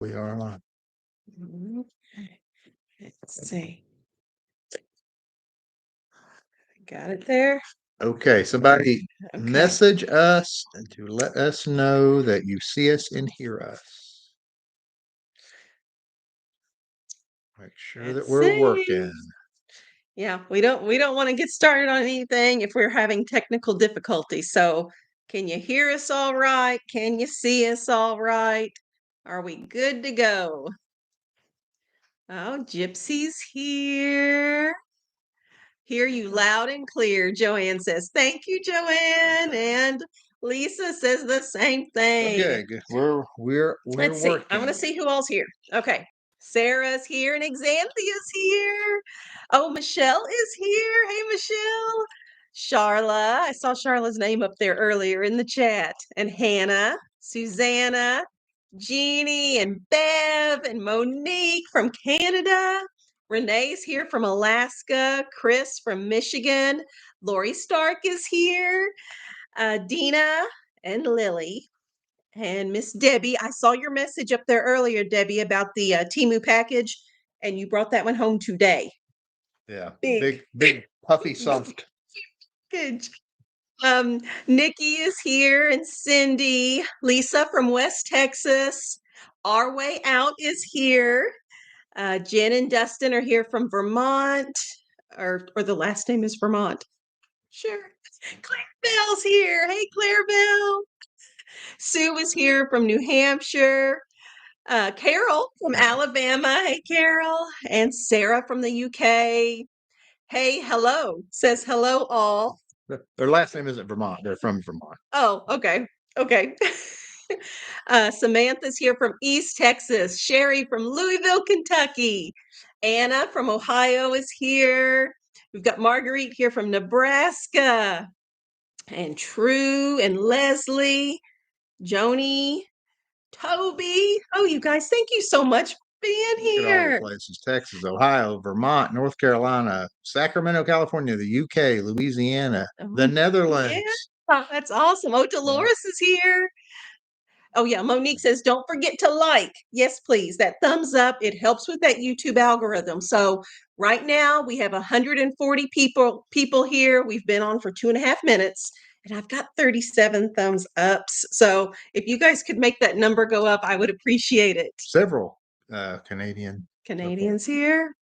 We are live. Okay. Let's see. Got it there. Okay, somebody Okay. message us to let us know that you see us and hear us. Make sure that Let's we're see. working. Yeah, we don't want to get started on anything if we're having technical difficulties. So, can you hear us all right? Can you see us all right? Are we good to go? Oh, Gypsy's here. Hear you loud and clear, Joanne says. Thank you, Joanne. And Lisa says the same thing. Okay, good. We're Let's see. working. I want to see who all's here. Okay. Sarah's here and Xanthia's here. Oh, Michelle is here. Hey, Michelle. Charla. I saw Charla's name up there earlier in the chat. And Hannah, Susanna, Jeannie, and Bev, and Monique from Canada. Renee's here from Alaska. Chris from Michigan. Lori Stark is here. Dina and Lily. And Miss Debbie, I saw your message up there earlier, Debbie, about the Timu package, and you brought that one home today. Yeah, Big. big, puffy, soft. Good. Nikki is here, and Cindy, Lisa from West Texas. Our Way Out is here. Jen and Dustin are here from Vermont, or the last name is Vermont. Sure. Claire Bell's here. Hey, Claire Bell. Sue is here from New Hampshire. Carol from Alabama. Hey, Carol. And Sarah from the UK. Hey, hello. Says hello, all. Their last name isn't Vermont. They're from Vermont. Oh, okay. Okay. Samantha's here from East Texas. Sherry from Louisville, Kentucky. Anna from Ohio is here. We've got Marguerite here from Nebraska. And True and Leslie, Joni, Toby. Oh, you guys, thank you so much for being Look at all the here. places: Texas, Ohio, Vermont, North Carolina, Sacramento, California, the UK, Louisiana, the Netherlands. Yeah, that's awesome. Oh, Dolores is here. Oh, yeah. Monique says, don't forget to like. Yes, please. That thumbs up. It helps with that YouTube algorithm. So right now we have 140 people here. We've been on for 2.5 minutes. And I've got 37 thumbs ups. So if you guys could make that number go up, I would appreciate it. Several Canadians here.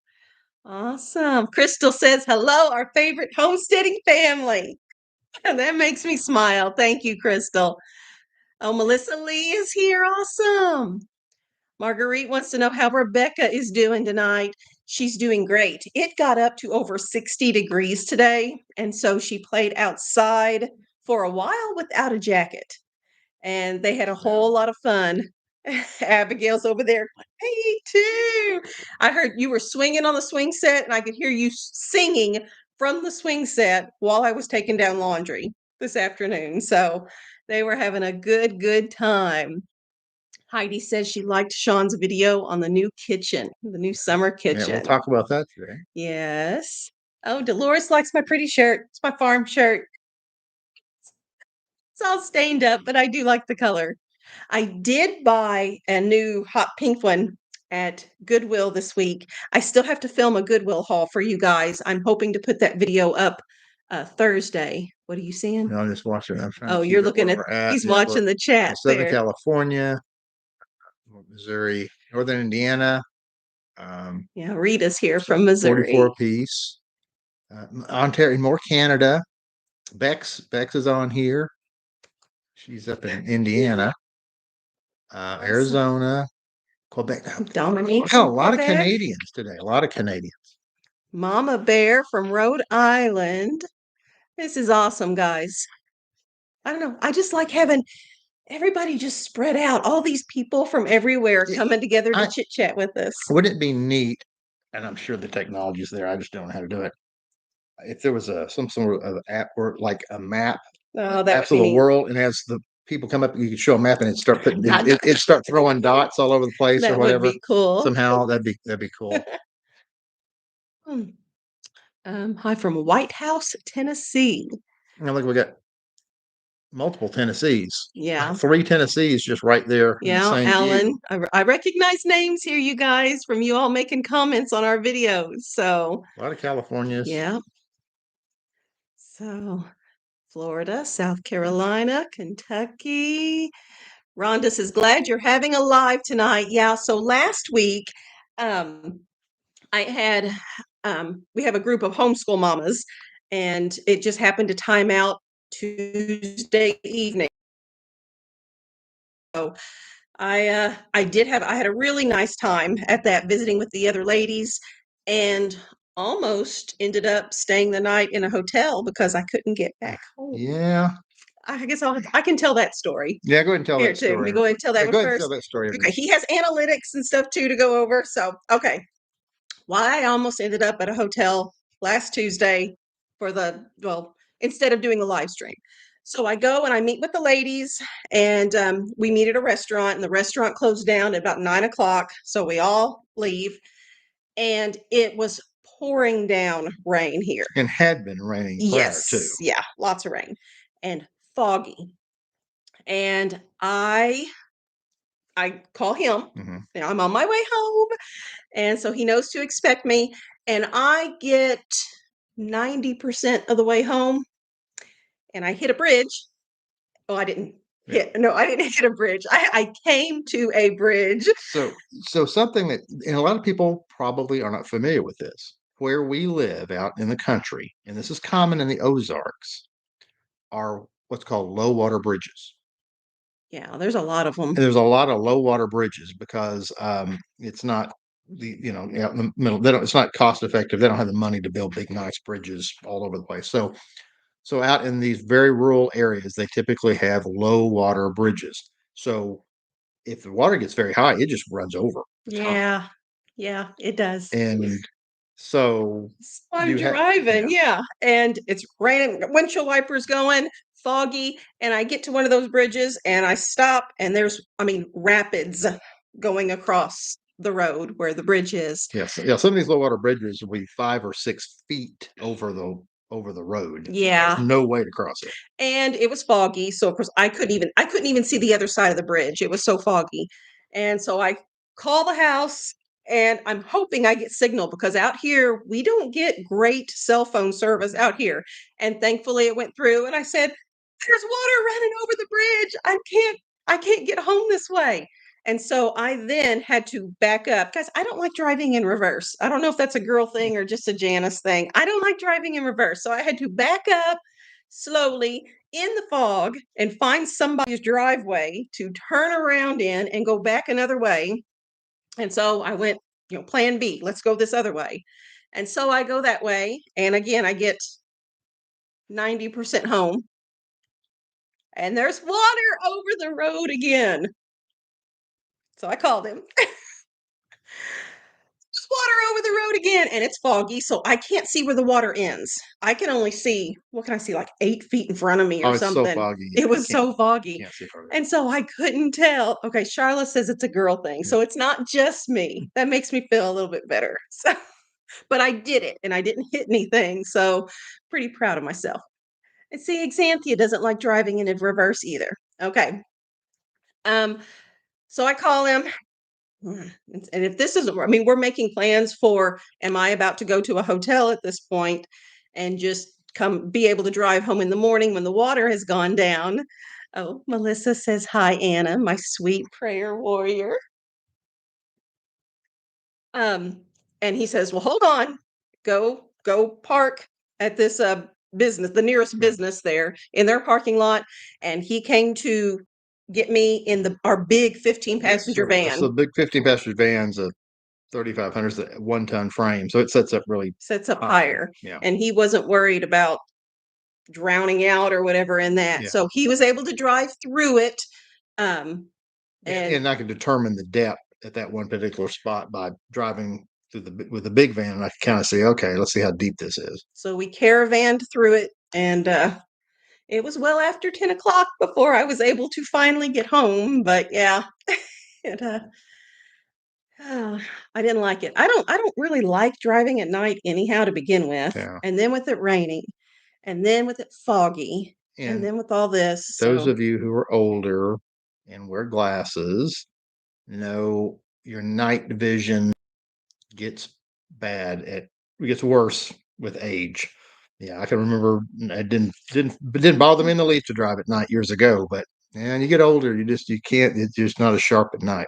Awesome. Crystal says, hello, our favorite homesteading family. And that makes me smile. Thank you, Crystal. Oh, Melissa Lee is here. Awesome. Marguerite wants to know how Rebekah is doing tonight. She's doing great. It got up to over 60 degrees today. And so she played outside for a while without a jacket. And they had a whole lot of fun. Abigail's over there. Me too. I heard you were swinging on the swing set, and I could hear you singing from the swing set while I was taking down laundry this afternoon. So they were having a good time. Heidi says she liked Shawn's video on the new kitchen, the new summer kitchen. Yeah, we'll talk about that today. Yes. Oh, Dolores likes my pretty shirt. It's my farm shirt. It's all stained up, but I do like the color. I did buy a new hot pink one at Goodwill this week. I still have to film a Goodwill haul for you guys. I'm hoping to put that video up Thursday. What are you seeing? No, I'm just watching. I'm trying Oh, to you're keep up looking where at, we're he's Yeah, watching the chat Southern there. California, Missouri, Northern Indiana. Yeah, Rita's here from Missouri. 44 piece. Ontario, more Canada. Bex is on here. She's up in Indiana, Arizona, Quebec. Dominique Wow, a from lot of Quebec. Canadians today. A lot of Canadians. Mama Bear from Rhode Island. This is awesome, guys. I don't know. I just like having everybody just spread out. All these people from everywhere coming together to chit chat with us. Wouldn't it be neat? And I'm sure the technology's there. I just don't know how to do it. If there was some sort of app or like a map, maps of the world, and as the people come up, you could show a map and it'd start putting it start throwing dots all over the place or whatever. That would be cool. Somehow that'd be cool. Hi from White House, Tennessee. Now look, we got multiple Tennessees. Yeah. 3 Tennessees just right there in the Yeah, same Alan. view. I recognize names here, you guys, from you all making comments on our videos. So, A lot of Californias. yeah. So, Florida, South Carolina, Kentucky. Rhonda says, glad you're having a live tonight. Yeah, so last week, I had we have a group of homeschool mamas, and it just happened to time out Tuesday evening. So I had a really nice time at that, visiting with the other ladies, and almost ended up staying the night in a hotel because I couldn't get back home. Yeah. I guess I can tell that story. Yeah, go ahead and tell Here that too. Let me story. go ahead and tell that Yeah, one go ahead and first. tell that story. Okay, he has analytics and stuff too to go over. So, okay. Why I almost ended up at a hotel last Tuesday for instead of doing the live stream. So I go and I meet with the ladies, and we meet at a restaurant, and the restaurant closed down at about 9 o'clock. So we all leave, and it was pouring down rain here. And had been raining prior to. Yes, yeah, lots of rain and foggy. And I call him. Mhm. I'm on my way home, and so he knows to expect me. And I get 90% of the way home, and I hit a bridge. Oh, I didn't I didn't hit a bridge. I came to a bridge. So something that, and a lot of people probably are not familiar with this. Where we live out in the country, and this is common in the Ozarks, are what's called low water bridges. Yeah, there's a lot of them. And there's a lot of low water bridges because it's not out in the middle. It's not cost effective. They don't have the money to build big, nice bridges all over the place. So out in these very rural areas, they typically have low water bridges. So if the water gets very high, it just runs over the top. Yeah. Yeah, it does. And so I'm driving, yeah. And it's raining, windshield wipers going, foggy, and I get to one of those bridges and I stop, and there's, rapids going across the road where the bridge is. yes, yeah, some of these low water bridges will be 5 or 6 feet over the road. Yeah. There's no way to cross it. And it was foggy, so of course I couldn't even see the other side of the bridge. It was so foggy. And so I call the house, and I'm hoping I get signal, because out here we don't get great cell phone service out here. And thankfully it went through, and I said, there's water running over the bridge. I can't get home this way. And so I then had to back up, because I don't like driving in reverse. I don't know if that's a girl thing or just a Janice thing. I don't like driving in reverse. So I had to back up slowly in the fog and find somebody's driveway to turn around in and go back another way. And so I went, plan B, let's go this other way. And so I go that way. And again, I get 90% home, and there's water over the road again. So I called him. There's water over the road again, and it's foggy, so I can't see where the water ends. I can only see, what can I see, like 8 feet in front of me or It's something. so foggy. It was so foggy. Can't see further. And so I couldn't tell. Okay, Charlotte says it's a girl thing, so it's not just me. That makes me feel a little bit better. So, but I did it, and I didn't hit anything, so pretty proud of myself. And see, Xanthia doesn't like driving in reverse either. Okay. So I call him. And if this isn't, we're making plans for, am I about to go to a hotel at this point and just be able to drive home in the morning when the water has gone down? Oh, Melissa says, hi, Anna, my sweet prayer warrior. And he says, well, hold on, go park at this business, the nearest business there in their parking lot. And he came to get me in our big 15-passenger van. So big 15-passenger van's a 3,500, is a 1-ton frame, so it sets up higher. Yeah. And he wasn't worried about drowning out or whatever in that. Yeah. So he was able to drive through it. And I could determine the depth at that one particular spot by driving with the big van, and I could kind of see, okay, let's see how deep this is. So we caravanned through it, and it was well after 10 o'clock before I was able to finally get home. But yeah, I didn't like it. I don't really like driving at night anyhow to begin with. Yeah. And then with it raining, and then with it foggy. And then with all this, those of you who are older and wear glasses know your night vision gets gets worse with age. Yeah, I can remember it didn't bother me in the least to drive at night years ago, but and you get older, you can't. It's just not as sharp at night.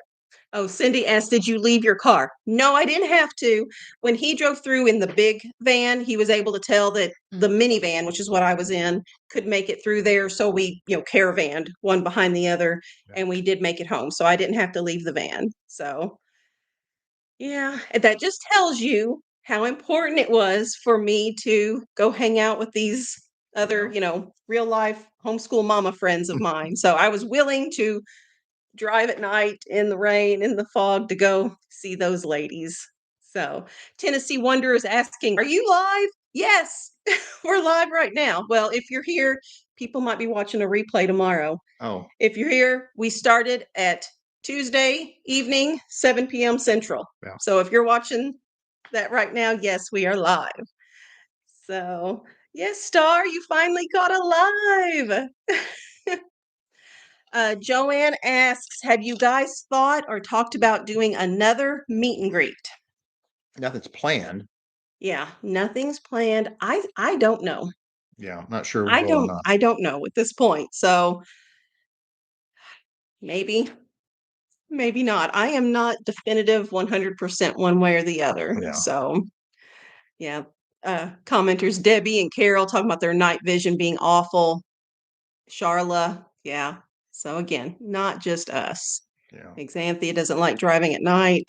Oh, Cindy asked, did you leave your car? No, I didn't have to. When he drove through in the big van, he was able to tell that the minivan, which is what I was in, could make it through there. So we, caravanned one behind the other, and we did make it home. So I didn't have to leave the van. So, yeah, and that just tells you how important it was for me to go hang out with these other, real life homeschool mama friends of mine. So I was willing to drive at night in the rain, in the fog to go see those ladies. So, Tennessee Wonder is asking, are you live? Yes, we're live right now. Well, if you're here, people might be watching a replay tomorrow. Oh, If you're here, we started at Tuesday evening, 7 p.m. Central. Yeah. So if you're watching that right now, yes, we are live. So, yes, Star, you finally got alive. Joanne asks, have you guys thought or talked about doing another meet and greet? Nothing's planned. Yeah, nothing's planned. I don't know. Yeah, I'm not sure. I don't know at this point. So maybe not. I am not definitive 100% one way or the other. Yeah. So yeah. Commenters Debbie and Carol talking about their night vision being awful. Charla, yeah. So again, not just us. Yeah. Xanthia doesn't like driving at night.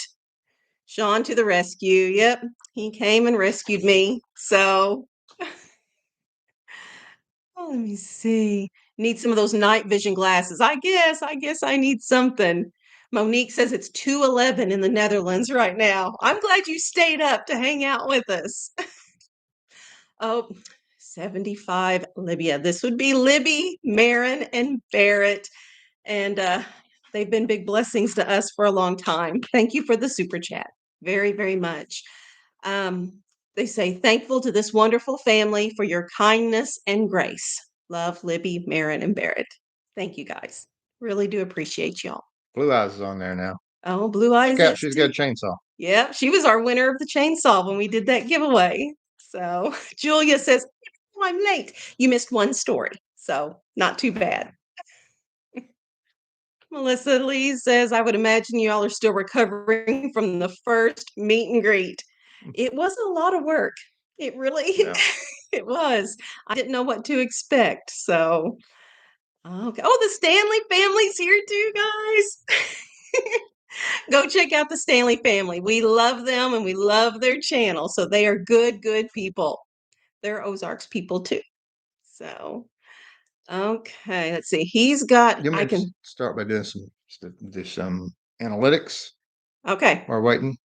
Shawn to the rescue. Yep, he came and rescued me. So, let me see. Need some of those night vision glasses. I guess I need something. Monique says it's 2:11 in the Netherlands right now. I'm glad you stayed up to hang out with us. Oh, 75 Libya. This would be Libby, Marin, and Barrett. And they've been big blessings to us for a long time. Thank you for the super chat. Very, very much. They say, thankful to this wonderful family for your kindness and grace. Love, Libby, Marin, and Barrett. Thank you guys. Really do appreciate y'all. Blue Eyes is on there now. Oh, Blue Eyes. She's got a chainsaw. Yep, she was our winner of the chainsaw when we did that giveaway. So Julia says, oh, I'm late. You missed one story. So not too bad. Melissa Lee says, I would imagine you all are still recovering from the first meet and greet. It was a lot of work. It really, it was. I didn't know what to expect. So, okay. Oh, the Stanley family's here too, guys. Go check out the Stanley family. We love them and we love their channel. So they are good people. They're Ozark's people too. So, okay, let's see. He's got. I can start by doing some analytics. Okay. We're waiting.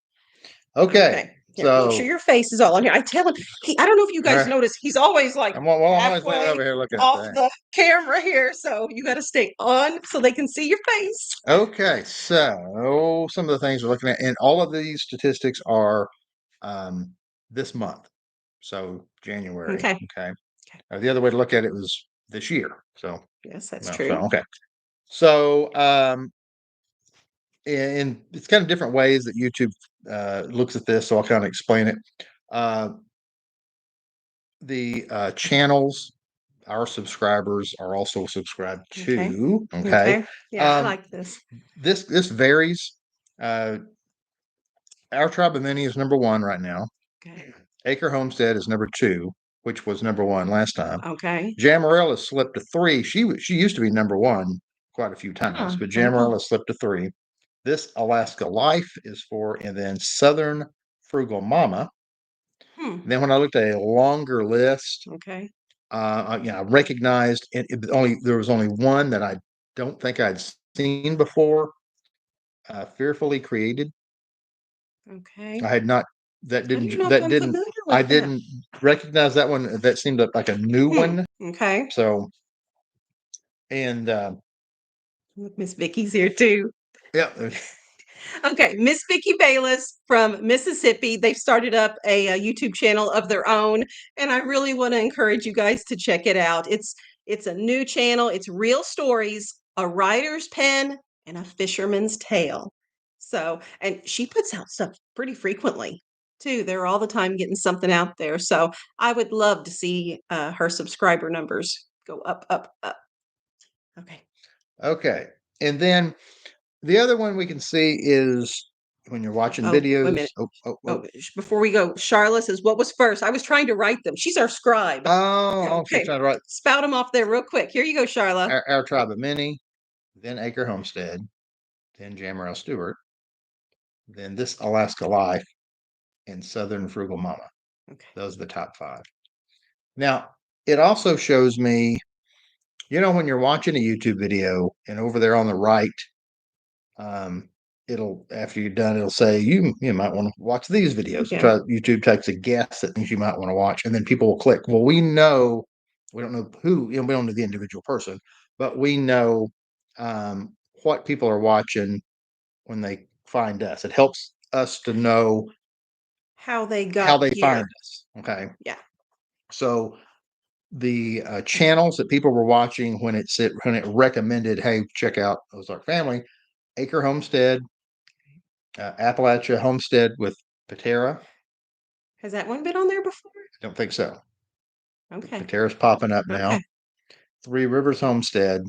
Okay. Here, so make sure your face is all on here. I tell him. I don't know if you guys notice. He's always like I'm always over here looking off the camera here. So you got to stay on so they can see your face. Okay. So some of the things we're looking at, and all of these statistics are this month. So January. Okay. The other way to look at it was this year. So yes, that's true. Okay. So and it's kind of different ways that YouTube looks at this. So I'll kind of explain it. The channels our subscribers are also subscribed to. Okay. Yeah, I like this. This varies. Our Tribe of Many is number 1 right now. Okay. Acre Homestead is number 2, which was number 1 last time. Okay. Jamarella slipped to 3. She used to be number 1 quite a few times, but Jamarella slipped to 3. This Alaska Life is 4, and then Southern Frugal Mama. Then when I looked at a longer list, I recognized there was only one that I don't think I'd seen before. Fearfully Created. Okay. I had not. I didn't recognize that one. That seemed like a new one. Okay. So, and Miss Vicky's here too. Yeah. Okay, Miss Vicki Bayless from Mississippi. They've started up a YouTube channel of their own, and I really want to encourage you guys to check it out. It's It's a new channel. It's real stories, a writer's pen, and a fisherman's tale. So, and she puts out stuff pretty frequently too. They're all the time getting something out there. So I would love to see her subscriber numbers go up, up, up. Okay. Okay. And then the other one we can see is when you're watching Oh, wait a videos. minute. Oh. Before we go, Charla says, what was first? I was trying to write them. She's our scribe. Oh, Okay. she's right. Spout them off there real quick. Here you go, Charla. Our Tribe of Many, then Acre Homestead, then Jammerel Stewart, then This Alaska Life, and Southern Frugal Mama. Okay. Those are the top 5. Now, it also shows me, when you're watching a YouTube video and over there on the right, after you're done, it'll say you might want to watch these videos. Yeah. YouTube takes a guess at things you might want to watch, and then people will click. Well, we don't know who, we don't know the individual person, but we know what people are watching when they find us. It helps us to know how they find us. Okay. Yeah. So the channels that people were watching when it recommended, hey, check out Ozark Family, Acre Homestead, Appalachia Homestead with Patera. Has that one been on there before? I don't think so. Okay. Patera's popping up now. Okay. Three Rivers Homestead.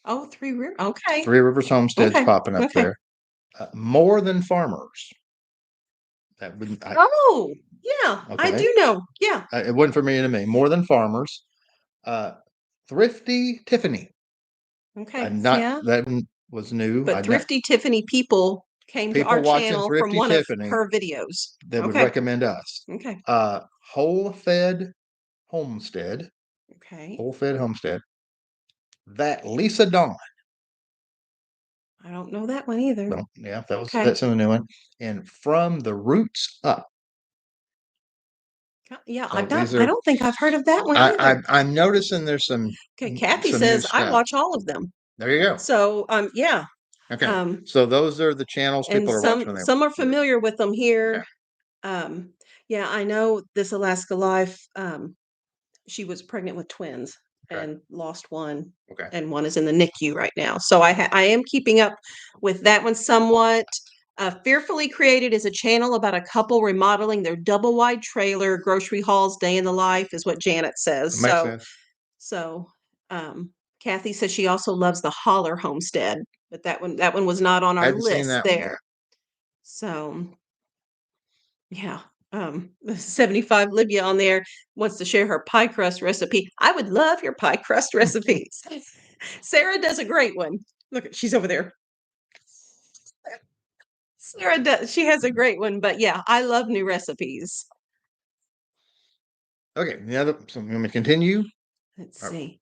Oh, Three Rivers. Okay. Three Rivers Homestead's Okay. popping up Okay. there. More Than Farmers. That wouldn't. Oh, yeah. I Okay. do know. Yeah. It wasn't familiar to me. More Than Farmers. Thrifty Tiffany. Okay. Yeah. That one was new. But Thrifty Tiffany people came to our watching channel from Thrifty one Tiffany of her videos. that would recommend us. Okay. Whole Fed Homestead. Okay. Whole Fed Homestead. That Lisa Dawn. I don't know that one either. Well, yeah, that's a new one. And From the Roots Up. Yeah, So I don't think I've heard of that one either. I'm noticing there's some. Okay, Kathy some says new I stuff. watch all of them. There you go. So yeah. Okay. So those are the channels people are watching. Some are familiar with them here. Yeah, I know This Alaska Life. She was pregnant with twins and lost one. Okay. And one is in the NICU right now. So I am keeping up with that one somewhat. Fearfully Created is a channel about a couple remodeling their double wide trailer, grocery hauls, day in the life, is what Janet says. Makes sense. So Kathy says she also loves the Holler Homestead, but that one was not on our list there. So yeah. 75 Libya on there wants to share her pie crust recipe. I would love your pie crust recipes. Sarah does a great one. Look, she's over there. Sarah does. She has a great one, but yeah, I love new recipes. Okay. So let me continue. Let's see.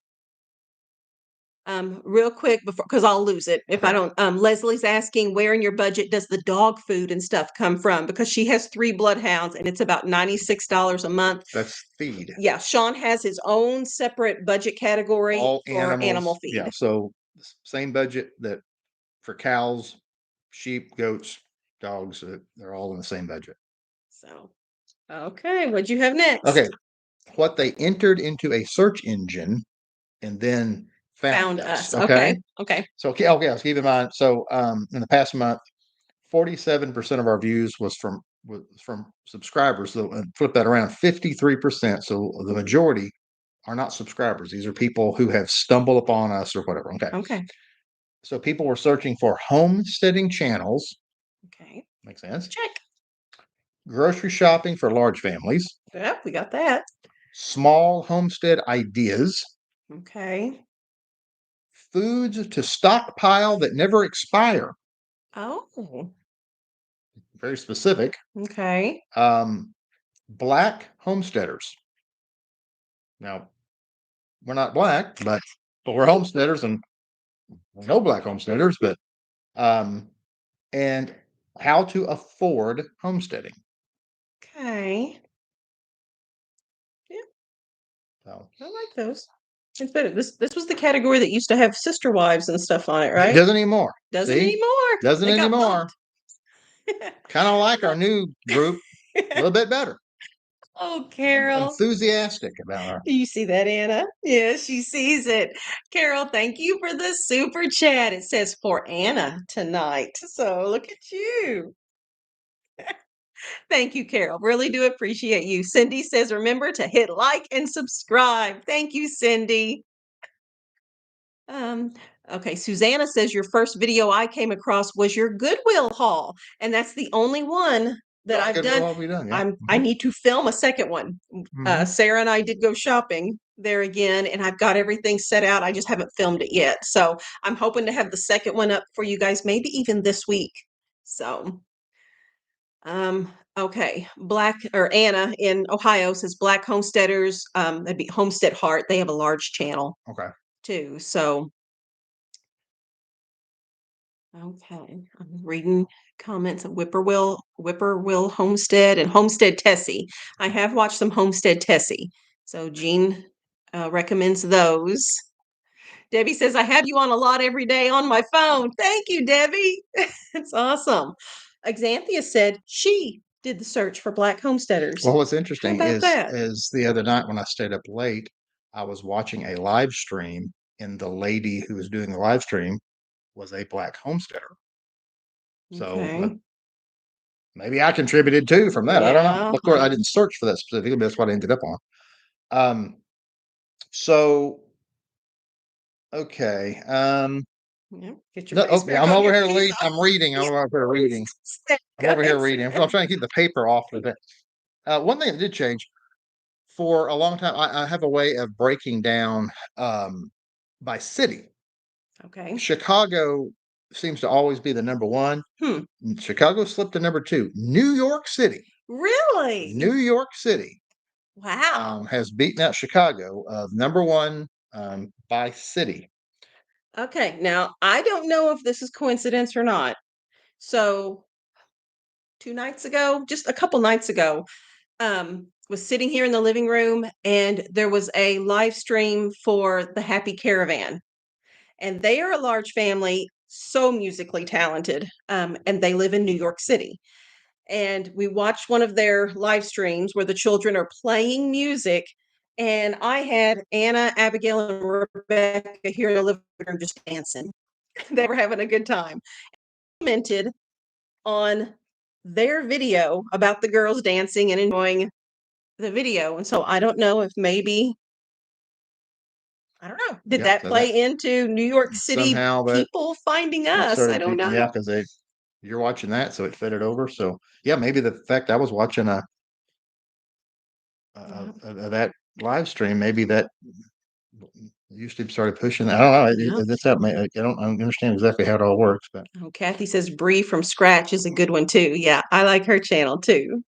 Real quick because I'll lose it if I don't. Leslie's asking, where in your budget does the dog food and stuff come from? Because she has 3 bloodhounds and it's about $96 a month. That's feed. Yeah, Shawn has his own separate budget category for animal feed. Yeah, so same budget that for cows, sheep, goats, dogs. They're all in the same budget. So, okay, what'd you have next? Okay, what they entered into a search engine and then found us. Okay. So let's keep in mind. So in the past month, 47% of our views was from subscribers. So flip that around, 53%. So the majority are not subscribers. These are people who have stumbled upon us or whatever. Okay. So people were searching for homesteading channels. Okay. Makes sense. Check. Grocery shopping for large families. Yep, we got that. Small homestead ideas. Okay. Foods to stockpile that never expire. Oh. Very specific. Okay. Black homesteaders. Now, we're not black, but we're homesteaders, and we know black homesteaders, but and how to afford homesteading. Okay. Yeah. So I like those. It's better. This was the category that used to have sister wives and stuff on it, right? It doesn't anymore. Doesn't anymore. Doesn't anymore. Kind of like our new group, a little bit better. Oh, Carol. Enthusiastic about her. Do you see that, Anna? Yeah, she sees it. Carol, thank you for the super chat. It says for Anna tonight. So look at you. Thank you, Carol. Really do appreciate you. Cindy says, remember to hit like and subscribe. Thank you, Cindy. Okay, Susanna says your first video I came across was your Goodwill haul, and that's the only one that I've done. Yeah. I need to film a second one. Sarah and I did go shopping there again, and I've got everything set out. I just haven't filmed it yet. So I'm hoping to have the second one up for you guys, maybe even this week. So okay, Anna in Ohio says Black Homesteaders, that'd be Homestead Heart. They have a large channel. Okay. Too. So okay, I'm reading comments of Whippoorwill Homestead and Homestead Tessie. I have watched some Homestead Tessie. So Jean recommends those. Debbie says, I have you on a lot every day on my phone. Thank you, Debbie. It's awesome. Xanthia said she did the search for Black homesteaders. Well, what's interesting is the other night when I stayed up late, I was watching a live stream, and the lady who was doing the live stream was a Black homesteader. So maybe I contributed too from that. I don't know. Of course, I didn't search for that specifically, but that's what I ended up on. So okay. Get your I'm over here reading. I'm reading. I'm over here reading. I'm over here reading. I'm trying to keep the paper off of it. One thing that did change for a long time, I have a way of breaking down by city. Okay. Chicago seems to always be the number one. Chicago slipped to number two. New York City. Really? New York City. Wow. Has beaten out Chicago of number one by city. Okay. Now, I don't know if this is coincidence or not. So 2 nights ago, just a couple nights ago, was sitting here in the living room and there was a live stream for the Happy Caravan. And they are a large family, so musically talented, and they live in New York City. And we watched one of their live streams where the children are playing music. And I had Anna, Abigail, and Rebekah here in the living room just dancing. They were having a good time. Commented on their video about the girls dancing and enjoying the video. And so I don't know if maybe, I don't know, did that play into New York City people finding us? I don't know. Yeah, because you're watching that, so it fed it over. So yeah, maybe the fact I was watching that live stream, maybe that YouTube started pushing. I don't know. That's how I don't understand exactly how it all works. But Kathy says Bree from Scratch is a good one too. Yeah, I like her channel too.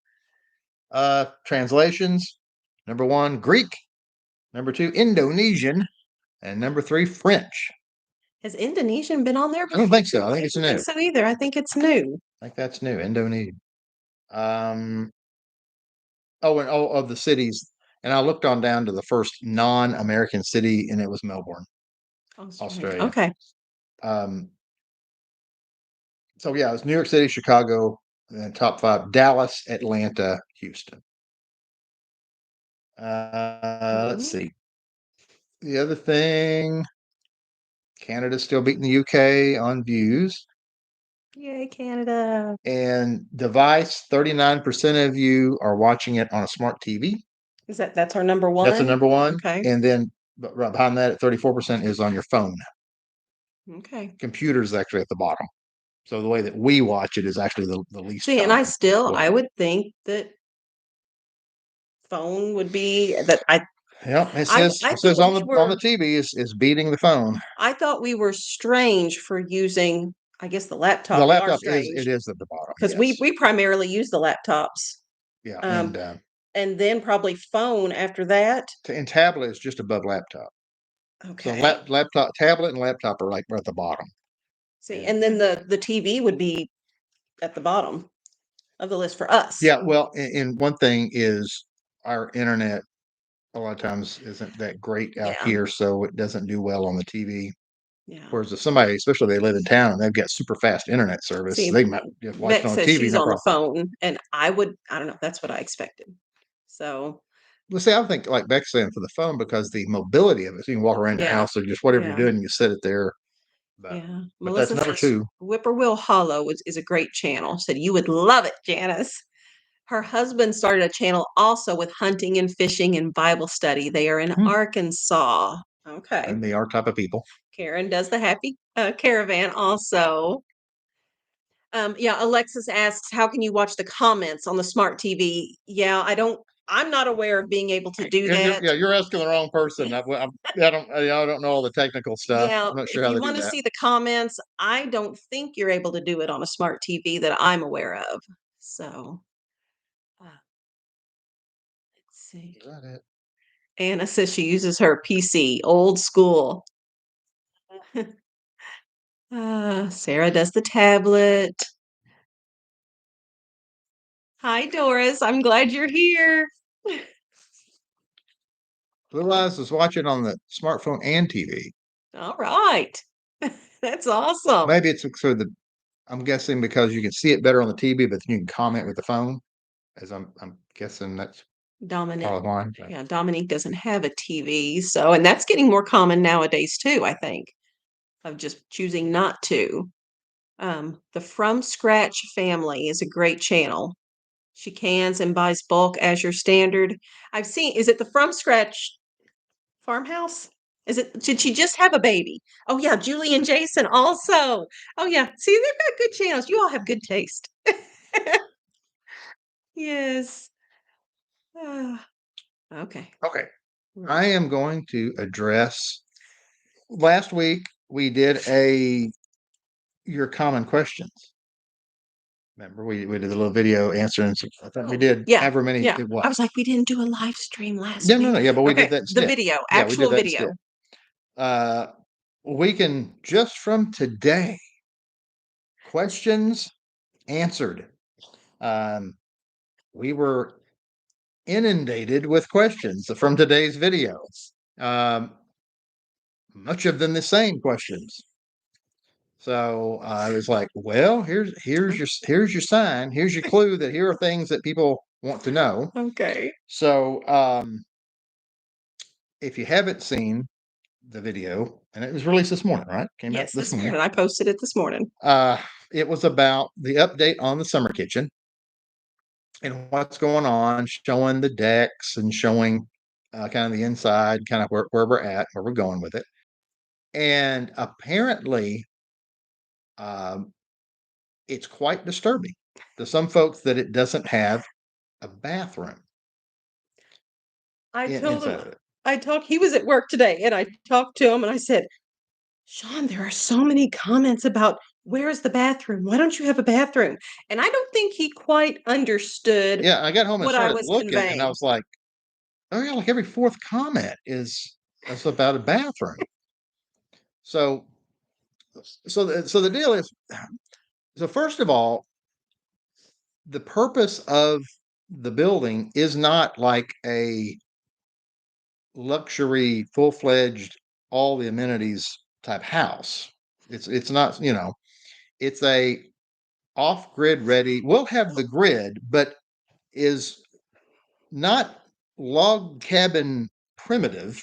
Translations: number one, Greek; number two, Indonesian; and number three, French. Has Indonesian been on there before? I don't think so. I think it's new. I don't think so either. I think it's new. I think that's new. Indonesian. Of the cities, and I looked on down to the first non-American city, and it was Melbourne, Australia. Okay. So yeah, it was New York City, Chicago, and then top five: Dallas, Atlanta, Houston. Let's see. The other thing, Canada's still beating the UK on views. Yay, Canada. And device, 39% of you are watching it on a smart TV. That's our number one? That's the number one. Okay. And then right behind that at 34% is on your phone. Okay. Computer's actually at the bottom. So the way that we watch it is actually the least. See, and I would think that phone would be that Yeah, it says on the TV is beating the phone. I thought we were strange for using, I guess, the laptop. The laptop is at the bottom because we primarily use the laptops. Yeah, and then probably phone after that. And tablet is just above laptop. Okay. So laptop, tablet, and laptop are like right at the bottom. See, and then the TV would be at the bottom of the list for us. Yeah, well, and one thing is our internet a lot of times isn't that great out here, so it doesn't do well on the TV. Yeah. Whereas if somebody, especially they live in town and they've got super fast internet service, they might just watch it on TV. She's on the phone, and I don't know. That's what I expected. So, Well, see, I think like Beck's saying for the phone because the mobility of it. So you can walk around the yeah, house or just whatever you're yeah, doing, you set it there. But yeah. but that's Melissa number says two. Whippoorwill Hollow is a great channel. Said you would love it, Janice. Her husband started a channel also with hunting and fishing and Bible study. They are in Hmm. Arkansas. Okay. And they are type of people. Karen does the happy caravan also. Yeah, Alexis asks, how can you watch the comments on the smart TV? Yeah, I'm not aware of being able to do that. Yeah, you're asking the wrong person. I don't know all the technical stuff. Yeah, I'm not sure if how you they do want to that. see the comments, I don't think you're able to do it on a smart TV that I'm aware of. So, let's see. Is that it? Anna says she uses her PC, old school. Sarah does the tablet. Hi, Doris. I'm glad you're here. Blue Eyes is watching on the smartphone and TV. All right. That's awesome. Maybe it's sort of the. I'm guessing because you can see it better on the TV, but then you can comment with the phone. As I'm guessing that's Dominic, probably why. But yeah, Dominique doesn't have a TV, so and that's getting more common nowadays too, I think, of just choosing not to. The From Scratch family is a great channel. She cans and buys bulk as your standard. I've seen, is it the From Scratch farmhouse? Did she just have a baby? Oh yeah, Julie and Jason also. Oh yeah, see, they've got good channels. You all have good taste. Yes. Ah, okay. okay, I am going to address. Last week we did a your common questions. Remember, we did a little video answering. I thought we did Yeah, however many yeah. it was. I was like, we didn't do a live stream last No, no, week. no. Yeah, but we did Okay, that the instead. video, Yeah, we did actual that video. instead. We can just from today questions answered. Um, we were inundated with questions from today's videos. Much of them the same questions. So I was like, well, here's your sign, here's your clue that here are things that people want to know. Okay. So if you haven't seen the video, and it was released this morning, right? Came out Yes, this this morning. morning. I posted it this morning. It was about the update on the summer kitchen and what's going on, showing the decks and showing kind of the inside, kind of where we're at, where we're going with it. And apparently, um, it's quite disturbing to some folks that it doesn't have a bathroom I told inside him, of it. he was at work today, and I talked to him and I said, Shawn, there are so many comments about where's the bathroom? Why don't you have a bathroom? And I don't think he quite understood Yeah, I got home and what I started was looking, and I conveying. was like, oh yeah, like every fourth comment is about a bathroom. So, so the deal is, so first of all, the purpose of the building is not like a luxury, full-fledged, all the amenities type house. It's not, it's a off-grid ready. We'll have the grid, but is not log cabin primitive,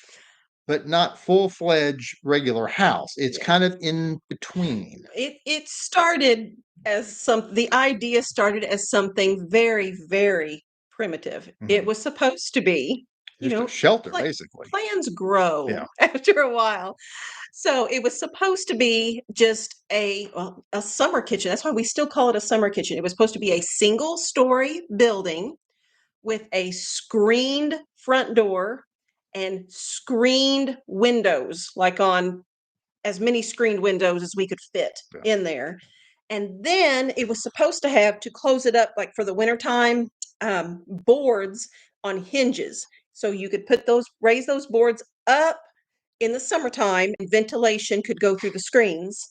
but not full-fledged regular house. It's Yeah. kind of in between. It started as the idea started as something very, very primitive. It Mhm. was supposed to be, Just a shelter, pla- basically. plans grow Yeah. after a while. So it was supposed to be just a summer kitchen. That's why we still call it a summer kitchen. It was supposed to be a single story building with a screened front door and screened windows, like on as many screened windows as we could fit Yeah. in there. And then it was supposed to have to close it up, like for the wintertime, boards on hinges. So you could raise those boards up in the summertime, and ventilation could go through the screens.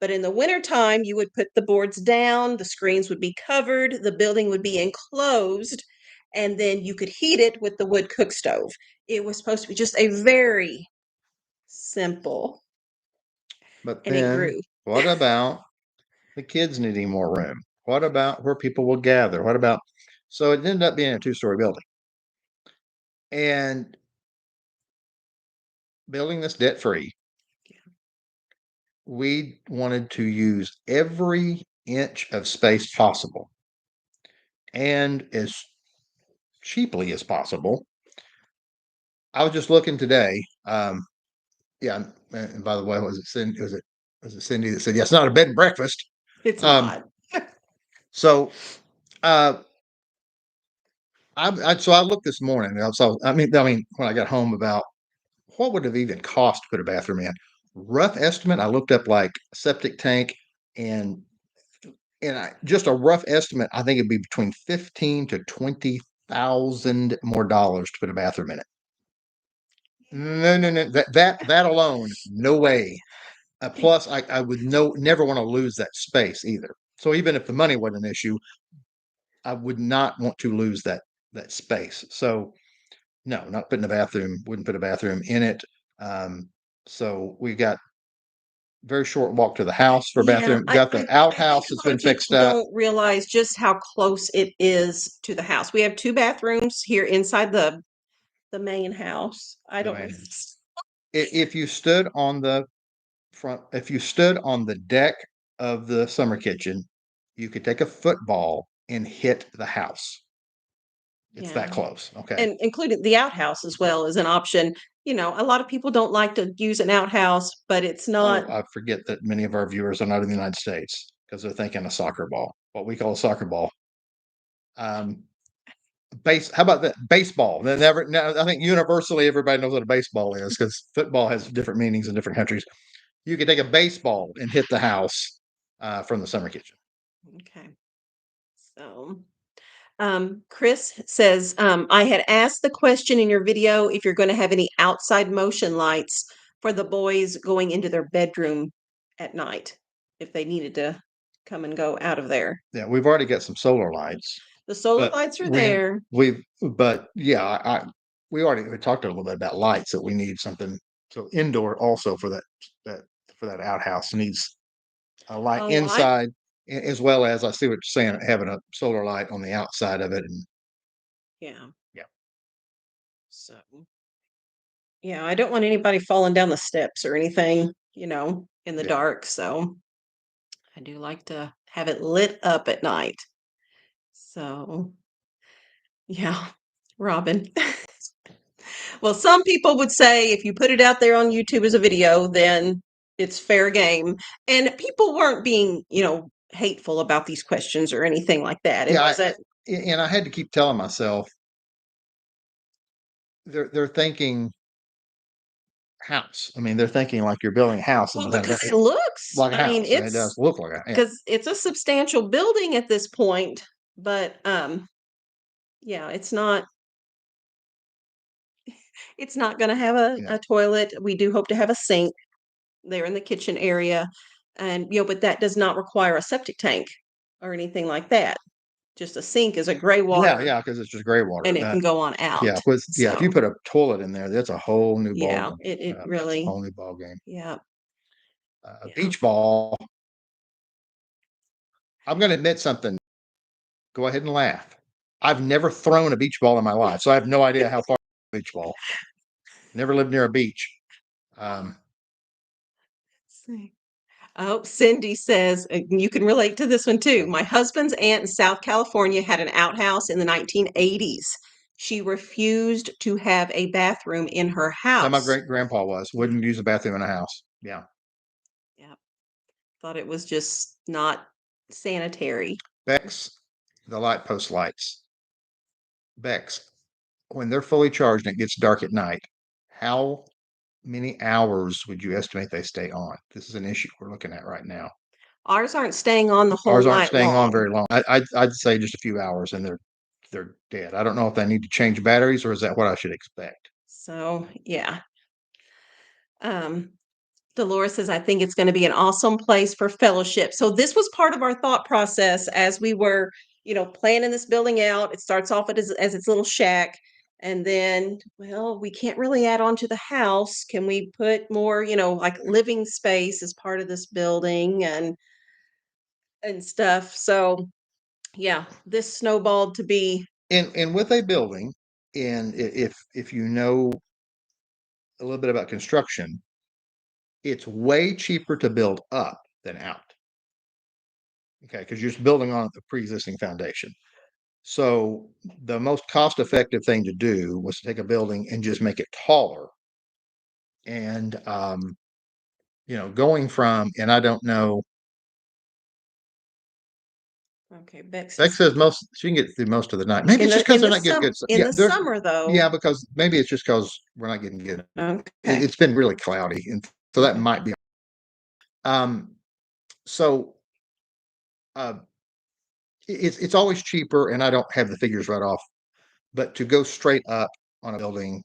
But in the wintertime, you would put the boards down, the screens would be covered, the building would be enclosed, and then you could heat it with the wood cook stove. It was supposed to be just a very simple, But and it then grew. what about the kids needing more room? What about where people will gather? What about, so it ended up being a two-story building. And building this debt free, we wanted to use every inch of space possible and as cheaply as possible. I was just looking today. Yeah, and by the way, was it Cindy? Was it Cindy that said, "Yeah, it's not a bed and breakfast"? It's not. So, uh, so I looked this morning. So I mean, when I got home, about what would have even cost to put a bathroom in? Rough estimate. I looked up like septic tank and just a rough estimate. I think it'd be between 15 to 20,000 more dollars to put a bathroom in it. No. That alone, no way. Plus, I would never want to lose that space either. So even if the money wasn't an issue, I would not want to lose that space. So no, not putting a bathroom. Wouldn't put a bathroom in it. So we got very short walk to the house for bathroom. Got the outhouse that's been fixed up. Don't realize just how close it is to the house. We have 2 bathrooms here inside the main house. I don't know. If you stood on the front, if you stood on the deck of the summer kitchen, you could take a football and hit the house. It's that close. Okay. And including the outhouse as well is an option. A lot of people don't like to use an outhouse, but it's not. I forget that many of our viewers are not in the United States because they're thinking a soccer ball, what we call a soccer ball. How about that? Baseball. I think universally everybody knows what a baseball is because football has different meanings in different countries. You could take a baseball and hit the house from the summer kitchen. Okay. So, Chris says, I had asked the question in your video if you're going to have any outside motion lights for the boys going into their bedroom at night if they needed to come and go out of there. Yeah, we've already got some solar lights. The solar lights are there. But yeah, we talked a little bit about lights that we need something. So indoor also for that outhouse needs a light inside as well as I see what you're saying, having a solar light on the outside of it. And yeah. Yeah. So, yeah, I don't want anybody falling down the steps or anything, in the dark. So I do like to have it lit up at night. So, yeah, Robin. Well, some people would say if you put it out there on YouTube as a video, then it's fair game. And people weren't being, hateful about these questions or anything like that. It wasn't. And I had to keep telling myself they're thinking house. I mean, they're thinking like you're building a house. Well, because it looks like a house. It does look like a house. Because it's a substantial building at this point. But yeah, it's not. It's not going to have a toilet. We do hope to have a sink there in the kitchen area. And, but that does not require a septic tank or anything like that. Just a sink is a gray water. Yeah, because it's just gray water. And it can go on out. Yeah, if you put a toilet in there, that's a whole new ball game. It really. A whole new ball game. Yeah. Beach ball. I'm going to admit something. Go ahead and laugh. I've never thrown a beach ball in my life, so I have no idea how far a beach ball. Never lived near a beach. Oh, Cindy says, you can relate to this one too. My husband's aunt in South California had an outhouse in the 1980s. She refused to have a bathroom in her house. So my great grandpa wouldn't use a bathroom in a house. Yeah. Thought it was just not sanitary. Bex, the light post lights. Bex, when they're fully charged and it gets dark at night, how many hours would you estimate they stay on? This is an issue we're looking at right now. Ours aren't staying on the whole night. Ours aren't staying on very long. I'd say just a few hours and they're dead. I don't know if they need to change batteries or is that what I should expect? So yeah. Dolores says, I think it's going to be an awesome place for fellowship. So this was part of our thought process as we were, planning this building out. It starts off as its little shack. And then, well, we can't really add on to the house. Can we put more, like living space as part of this building and stuff? So yeah, this snowballed to be. And with a building, And if you know a little bit about construction, it's way cheaper to build up than out. Okay, because you're just building on the pre-existing foundation. So the most cost-effective thing to do was to take a building and just make it taller. And going from, and I don't know. Okay, Bex Beck says says most she can get through most of the night. Maybe it's just because they're not getting good. in Yeah, the summer yeah, though. because maybe it's just because we're not getting good. Okay. It's been really cloudy, and so that might be. So it's always cheaper, and I don't have the figures right off, but to go straight up on a building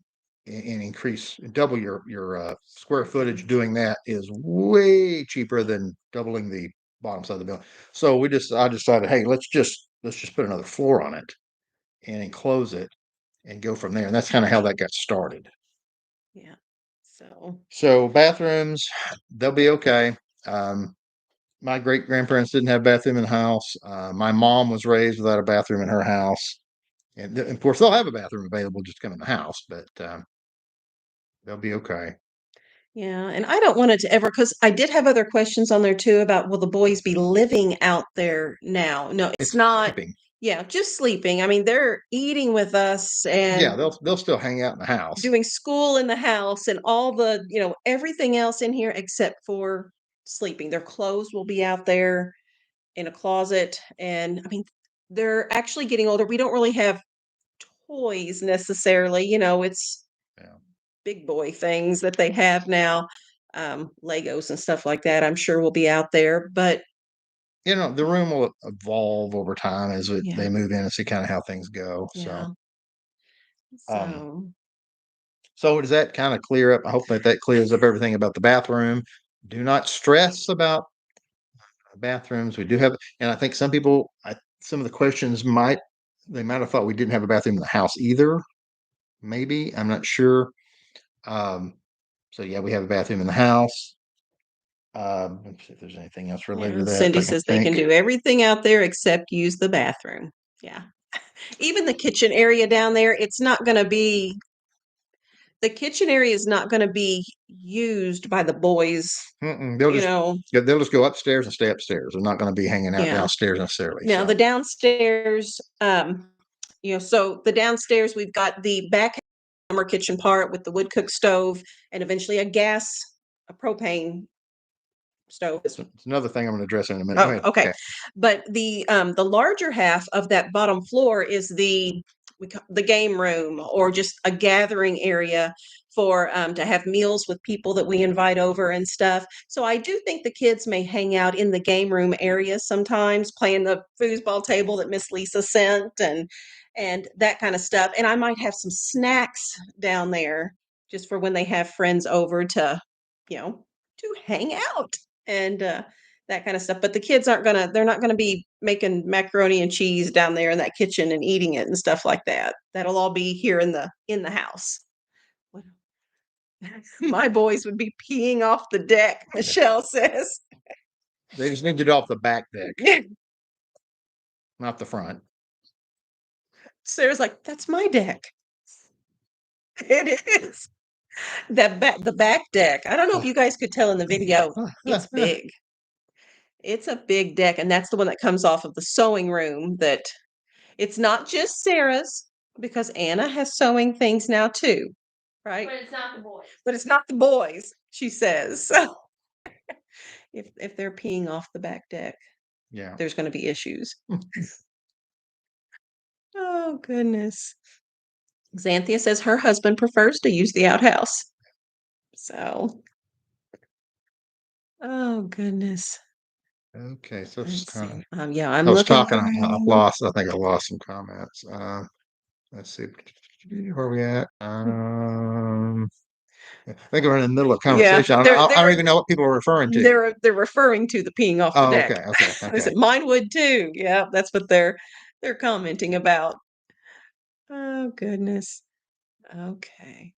and increase double your square footage, doing that is way cheaper than doubling the bottom side of the building. So I decided, hey, let's just put another floor on it and enclose it and go from there. And that's kind of how that got started. Yeah. So bathrooms, they'll be okay. My great grandparents didn't have a bathroom in the house. My mom was raised without a bathroom in her house. And of course, they'll have a bathroom available just come in the house, but they'll be okay. Yeah, and I don't want it to ever, because I did have other questions on there too about, will the boys be living out there now? No, it's not. Sleeping. Yeah, just sleeping. I mean, they're eating with us and Yeah, they'll still hang out in the house. doing school in the house and all the, everything else in here except for sleeping. Their clothes will be out there in a closet. And I mean, they're actually getting older. We don't really have toys necessarily, it's big boy things that they have now. Legos and stuff like that, I'm sure will be out there. But the room will evolve over time as Yeah. they move in and see kind of how things go. yeah. So, So so does that kind of clear up? I hope that clears up everything about the bathroom. Do not stress about bathrooms. We do have, and I think some people, some of the questions they might have thought we didn't have a bathroom in the house either. Maybe, I'm not sure. So yeah, we have a bathroom in the house. Let's see if there's anything else related to that. Cindy says they can do everything out there except use the bathroom. Yeah. Even the kitchen area down there, it's not going to be, the kitchen area is not going to be used by the boys. They'll just go upstairs and stay upstairs. They're not going to be hanging out downstairs necessarily. Now the downstairs, so the downstairs, we've got the back summer kitchen part with the wood cook stove and eventually a propane stove. It's another thing I'm going to address in a minute. Okay. But the larger half of that bottom floor is the game room, or just a gathering area for to have meals with people that we invite over and stuff. So I do think the kids may hang out in the game room area sometimes, playing the foosball table that Miss Lisa sent and that kind of stuff. And I might have some snacks down there just for when they have friends over to hang out and that kind of stuff. But the kids they're not gonna be making macaroni and cheese down there in that kitchen and eating it and stuff like that. That'll all be here in the house. My boys would be peeing off the deck, Michelle says. They just need to get off the back deck, not the front. Sarah's like, that's my deck. It is. The back deck. I don't know if you guys could tell in the video. It's big. It's a big deck, and that's the one that comes off of the sewing room. That it's not just Sarah's, because Anna has sewing things now too, right? But it's not the boys. But it's not the boys, she says. So if they're peeing off the back deck, there's going to be issues. Oh goodness. Xanthia says her husband prefers to use the outhouse. So, oh goodness. Okay, so it's kind of. I'm I was looking. talking. I think I lost some comments. Let's see, where are we at? I think we're in the middle of a conversation. I don't even know what people are referring to. They're referring to the peeing off the deck. Okay. Mine would too. Yeah, that's what they're commenting about. Oh goodness. Okay.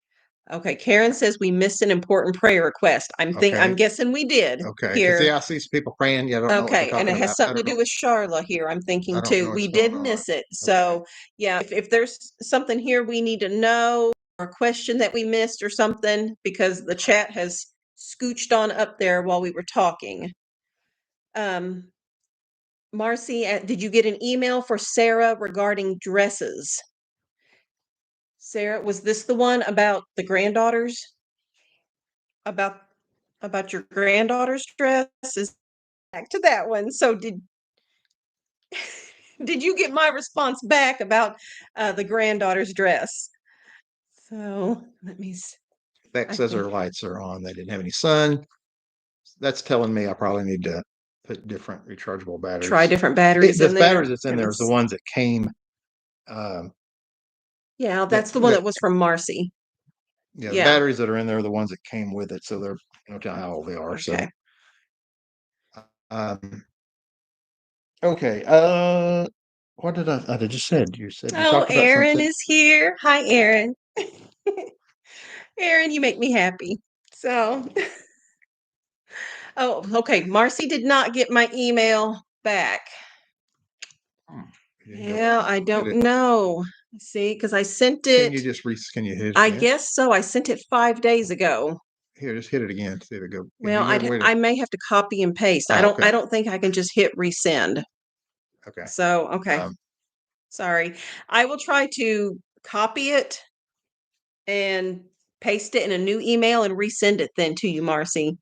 Okay, Karen says we missed an important prayer request. I'm Okay. guessing we did Okay. here. Yeah, I see some people praying. Yeah, I don't know what they're Okay, and talking it has about. I something to don't do know. with Charla here, I'm I thinking don't know too. We what's did going on. miss it. Okay. So, yeah, if there's something here we need to know or a question that we missed or something, because the chat has scooched on up there while we were talking. Marcy, did you get an email for Sarah regarding dresses? Sarah, was this the one about the granddaughters? About your granddaughter's dress? Is back to that one. So did you get my response back about the granddaughter's dress? So let me see. Beck I says her think lights are on. They didn't have any sun. That's telling me I probably need to put different rechargeable try batteries. different batteries The in there. batteries that's in Let me there is the see. ones that came. Yeah, That that's the one that that was from Marcy. yeah, the Yeah. batteries that are in there are the ones that came with it. So they're no telling how old they are. So Okay. um, okay. What did I just said? You said you Oh, talked about Aaron something. is here. Hi, Aaron. Aaron, you make me happy. So, oh, okay. Marcy did not get my email back. Hmm, you didn't Yeah, I get don't it. know. See, because I sent Can it, you just can you hit it I again? guess so. I sent it 5 days ago. Here, just hit it again. See if it go. Can Well, you get a way to? I may have to copy and paste. Oh, okay. I don't think I can just hit resend. Okay. So, okay. Um, Sorry. I will try to copy it and paste it in a new email and resend it then to you, Marcy.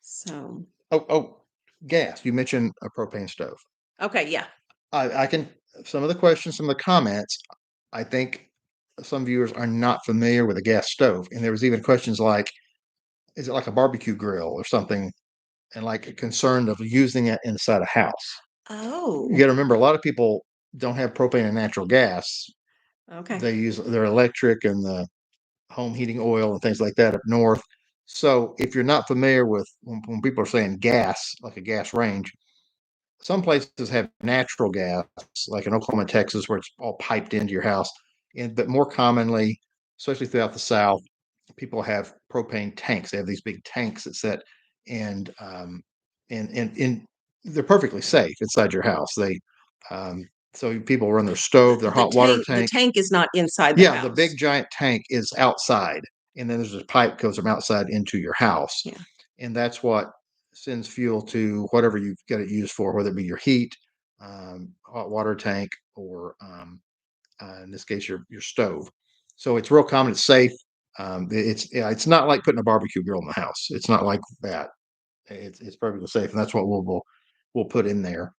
So, oh, gas. You mentioned a propane stove. okay, yeah. I can some of the questions, some of the comments. I think some viewers are not familiar with a gas stove, and there was even questions like, "Is it like a barbecue grill or something?" And like concerned of using it inside a house. You Oh, got to remember, a lot of people don't have propane and natural gas. okay. They use their electric and the home heating oil and things like that up north. So if you're not familiar with when people are saying gas, like a gas range, some places have natural gas, like in Oklahoma and Texas, where it's all piped into your house. And but more commonly, especially throughout the South, people have propane tanks. They have these big tanks that set and and they're perfectly safe inside your house. They so people run their stove, their hot water The tank. tank is not inside the Yeah, the house. big giant tank is outside, and then there's a pipe goes from outside into your house, Yeah. and that's what sends fuel to whatever you've got it used for, whether it be your heat, hot water tank, or in this case your stove. So it's real common. It's safe. It's not like putting a barbecue grill in the house. It's not like that. It's perfectly safe, and that's what we'll put in there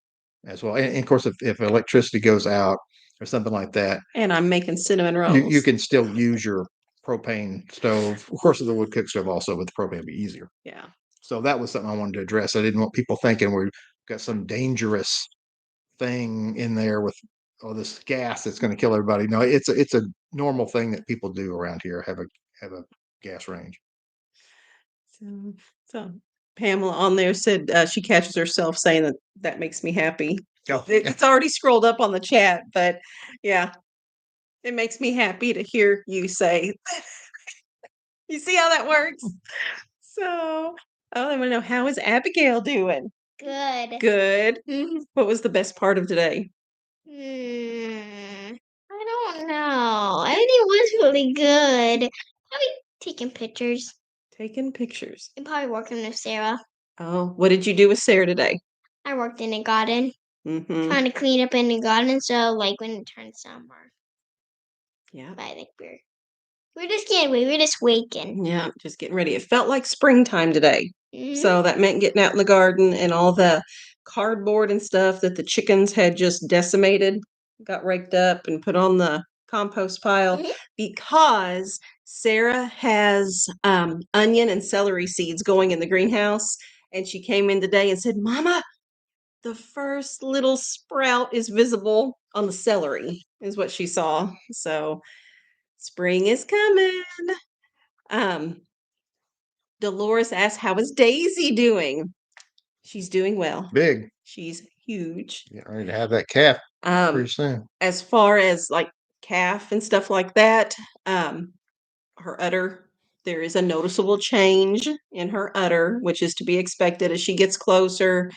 as well. And of course, if electricity goes out or something like that, And I'm making cinnamon you rolls. can still use your propane stove. Of course, the wood cook stove also, but the propane would be easier. Yeah. So that was something I wanted to address. I didn't want people thinking we've got some dangerous thing in there with all this gas that's going to kill everybody. No, it's a normal thing that people do around here. Have a gas range. So, so Pamela on there said she catches herself saying that makes me happy. Oh, It's already scrolled up on the chat, but yeah, it makes me happy to hear you say. You see how that works? So, oh, I want to know, how is Abigail doing? Good. Good. What was the best part of today? I don't know. Everything was really good. Probably taking pictures Taking pictures. and probably working with Sarah. Oh, what did you do with Sarah today? I worked in a garden, Mm-hmm. trying to clean up in the garden. So, like when it turns summer, Yeah. but I think we're just getting ready. We're just waking. Yeah, just getting ready. It felt like springtime today. Mhm. So that meant getting out in the garden, and all the cardboard and stuff that the chickens had just decimated got raked up and put on the compost pile, Mhm. because Sarah has onion and celery seeds going in the greenhouse. And she came in today and said, Mama, the first little sprout is visible on the celery, is what she saw. So spring is coming. Um, Dolores asked, how is Daisy doing? She's doing well. big. She's huge. Get ready to have that calf Um, pretty soon. as far as like calf and stuff like that, um, her udder. There is a noticeable change in her udder, which is to be expected as she gets closer.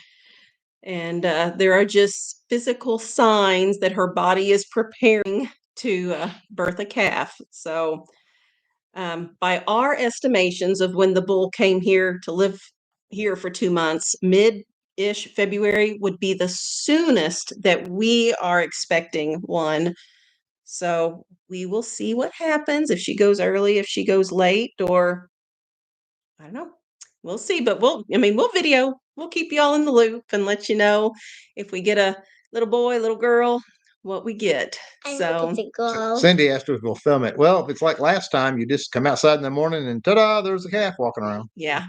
And there are just physical signs that her body is preparing to birth a calf. So, by our estimations of when the bull came here to live here for 2 months, mid-ish February would be the soonest that we are expecting one. So we will see what happens if she goes early, if she goes late, or I don't know. We'll see, but we'll video. We'll keep you all in the loop and let you know if we get a little boy, little girl, what we get. I So hope it's a girl. Cindy asked if we'll film it. Well, if it's like last time, you just come outside in the morning and ta-da, there's a calf walking around. yeah.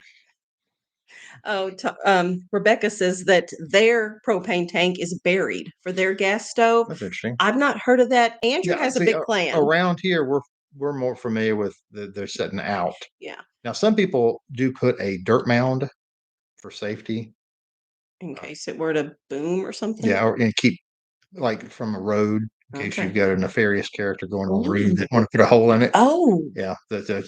Oh, Rebekah says that their propane tank is buried for their gas stove. That's interesting. I've not heard of that. Andrew Yeah, has a see, big plan. around here, we're more familiar with they're setting out. Yeah, Now, some people do put a dirt mound for safety. in case it were to boom or something. Yeah, or and keep like from a road in case Okay. you've got a nefarious character going on the road that want to put a hole in it. Oh, Yeah, to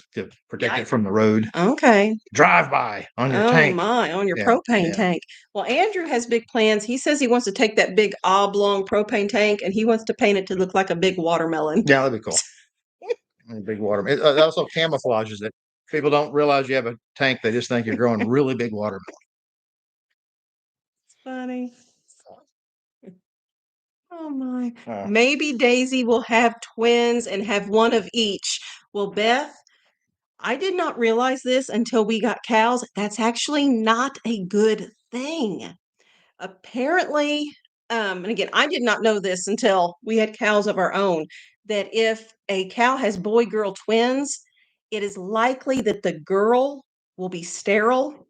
protect it from the road. okay. Drive by on your Oh tank. my, on your Yeah, propane yeah. tank. Well, Andrew has big plans. He says he wants to take that big oblong propane tank and he wants to paint it to look like a big watermelon. Yeah, that'd be cool. A big watermelon. It also camouflages it. People don't realize you have a tank. They just think you're growing really big watermelon. It's funny. Oh my. Uh, Maybe Daisy will have twins and have one of each. Well, Beth, I did not realize this until we got cows. That's actually not a good thing. Apparently, and again, I did not know this until we had cows of our own, that if a cow has boy girl twins, it is likely that the girl will be sterile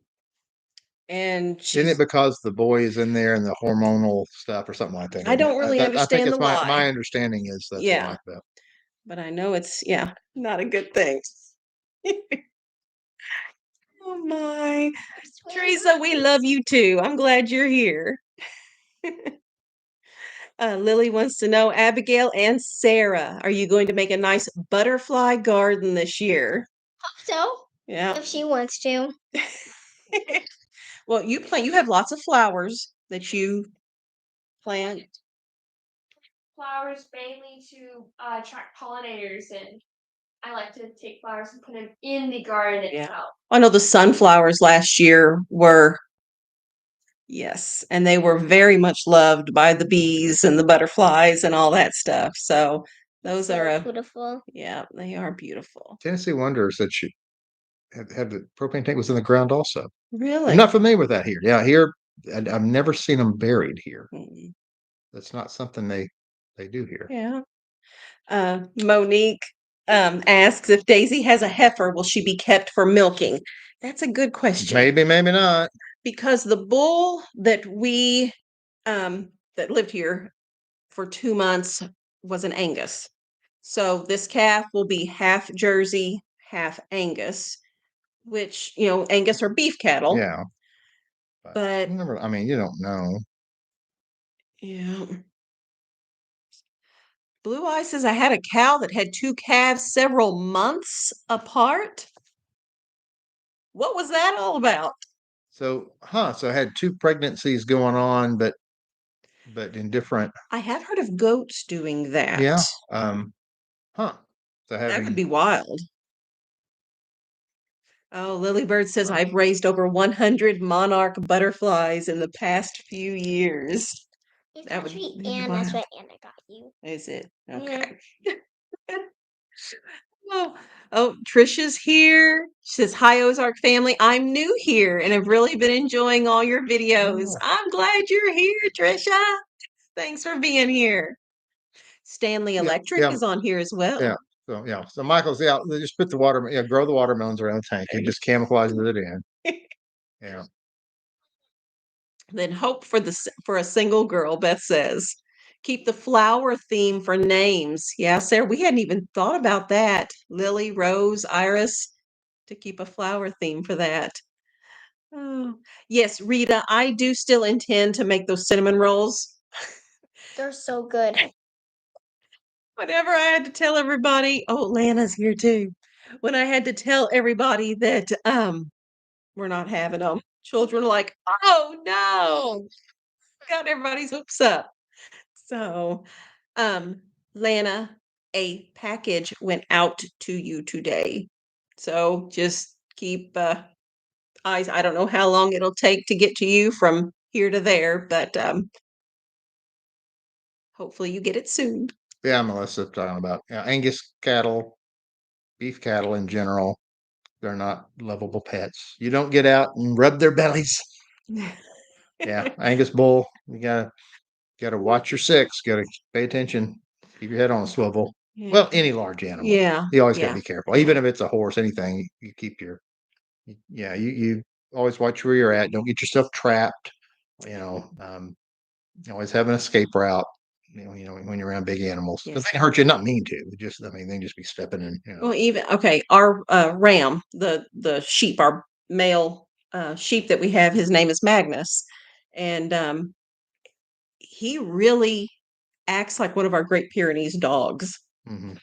and Isn't it she's, because the boy is in there and the hormonal stuff or something like that? I don't really I think understand it's the why. my understanding is that's Yeah. why. But But I know it's, yeah, not a good thing. Oh my. Teresa, we love you too. I'm glad you're here. Lily wants to know, Abigail and Sarah, are you going to make a nice butterfly garden this year? Hope so. Yeah. If she wants to. Well, you have lots of flowers that you plant. Flowers mainly to attract pollinators, and I like to take flowers and put them in the garden itself. I know the sunflowers last year were, yes, and they were very much loved by the bees and the butterflies and all that stuff. So those are beautiful. Yeah, they are beautiful. Tennessee Wonders that she had the propane tank was in the ground also. Really? I'm not familiar with that here. Yeah, here I've never seen them buried here. Mm. That's not something they do here. Yeah. Monique asks if Daisy has a heifer, will she be kept for milking? That's a good question. Maybe, maybe not. Because the bull that we that lived here for 2 months was an Angus. So this calf will be half Jersey, half Angus, which, Angus are beef cattle. Yeah. But I mean, you don't know. yeah. Blue Eye says I had a cow that had two calves several months apart. What was that all about? So, so I had two pregnancies going on, but in different. I have heard of goats doing that. Yeah. So That would be wild. Oh, Lily Bird says Wow. I've raised over 100 monarch butterflies in the past few years. It's That would actually be Anne. That's wild. what Anna got you. Is it? Yeah. Okay. Oh, Trisha's here. She says, hi, Ozark family. I'm new here and have really been enjoying all your videos. Oh. I'm glad you're here, Trisha. Thanks for being here. Stanley Electric yeah. is on here as well. Yeah. So Michael's out. They just put grow the watermelons around the tank. It just camouflages it in. Yeah. Then hope for a single girl, Beth says. Keep the flower theme for names. Yeah, Sarah, we hadn't even thought about that. Lily, Rose, Iris, to keep a flower theme for that. Oh, yes, Rita, I do still intend to make those cinnamon rolls. They're so good. Whatever I had to tell everybody. Oh, Lana's here too. When I had to tell everybody that we're not having them, children were like, "Oh no!" Got everybody's hopes up. So, um, Lana, a package went out to you today. So just keep eyes. I don't know how long it'll take to get to you from here to there, but hopefully you get it soon. Yeah, Melissa talking about Angus cattle, beef cattle in general. They're not lovable pets. You don't get out and rub their bellies. Yeah, Angus bull. You gotta watch your six. Gotta pay attention. Keep your head on a swivel. Yeah. Well, any large animal. Yeah. You always gotta Yeah. be careful. Even if it's a horse, anything, you keep your you always watch where you're at. Don't get yourself trapped. You always have an escape route. When you're around big animals, because Yes. they can hurt you. Not mean to. Just they can just be stepping in. Well, even okay, our ram, the sheep, our male sheep that we have, his name is Magnus, and he really acts like one of our Great Pyrenees dogs. Mhm.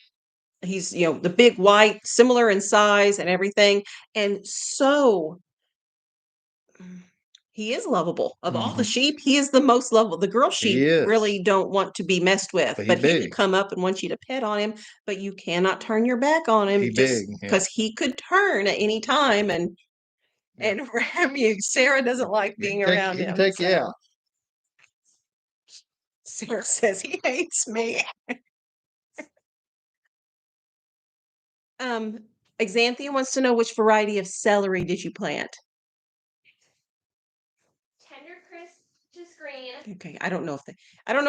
He's, the big white, similar in size and everything, and so he is lovable. Of all the Mhm. sheep, he is the most lovable. The girl He sheep is. really don't want to be messed with, But he but he could big. come up and want you to pet on him, but you cannot turn your back on him He just big. Yeah. because he could turn at any time and Yeah. and ram you. Sarah doesn't like being around He can him. take you out. Sarah says he hates me. Um, Xanthia wants to know which variety of celery did you plant? Tender crisp, just green. Okay, I don't know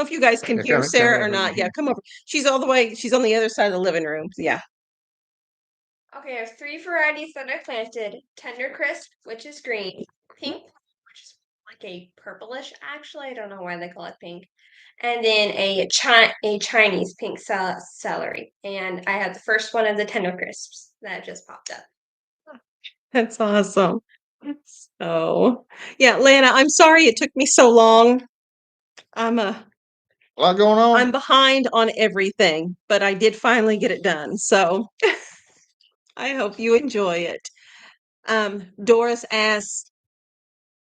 if you guys can Yeah, hear come Sarah or over not. Yeah, here. come over. She's all the way. She's on the other side of the living room. Yeah. Okay, there's 3 varieties that I planted. Tender crisp, which is green. Pink, which is like a purplish, actually. I don't know why they call it pink. And then a Chinese pink celery. And I had the first one of the tender crisps that just popped up. That's awesome. So, yeah, Lana, I'm sorry it took me so long. I'm A lot going on. I'm behind on everything, but I did finally get it done. So, I hope you enjoy it. Doris asked,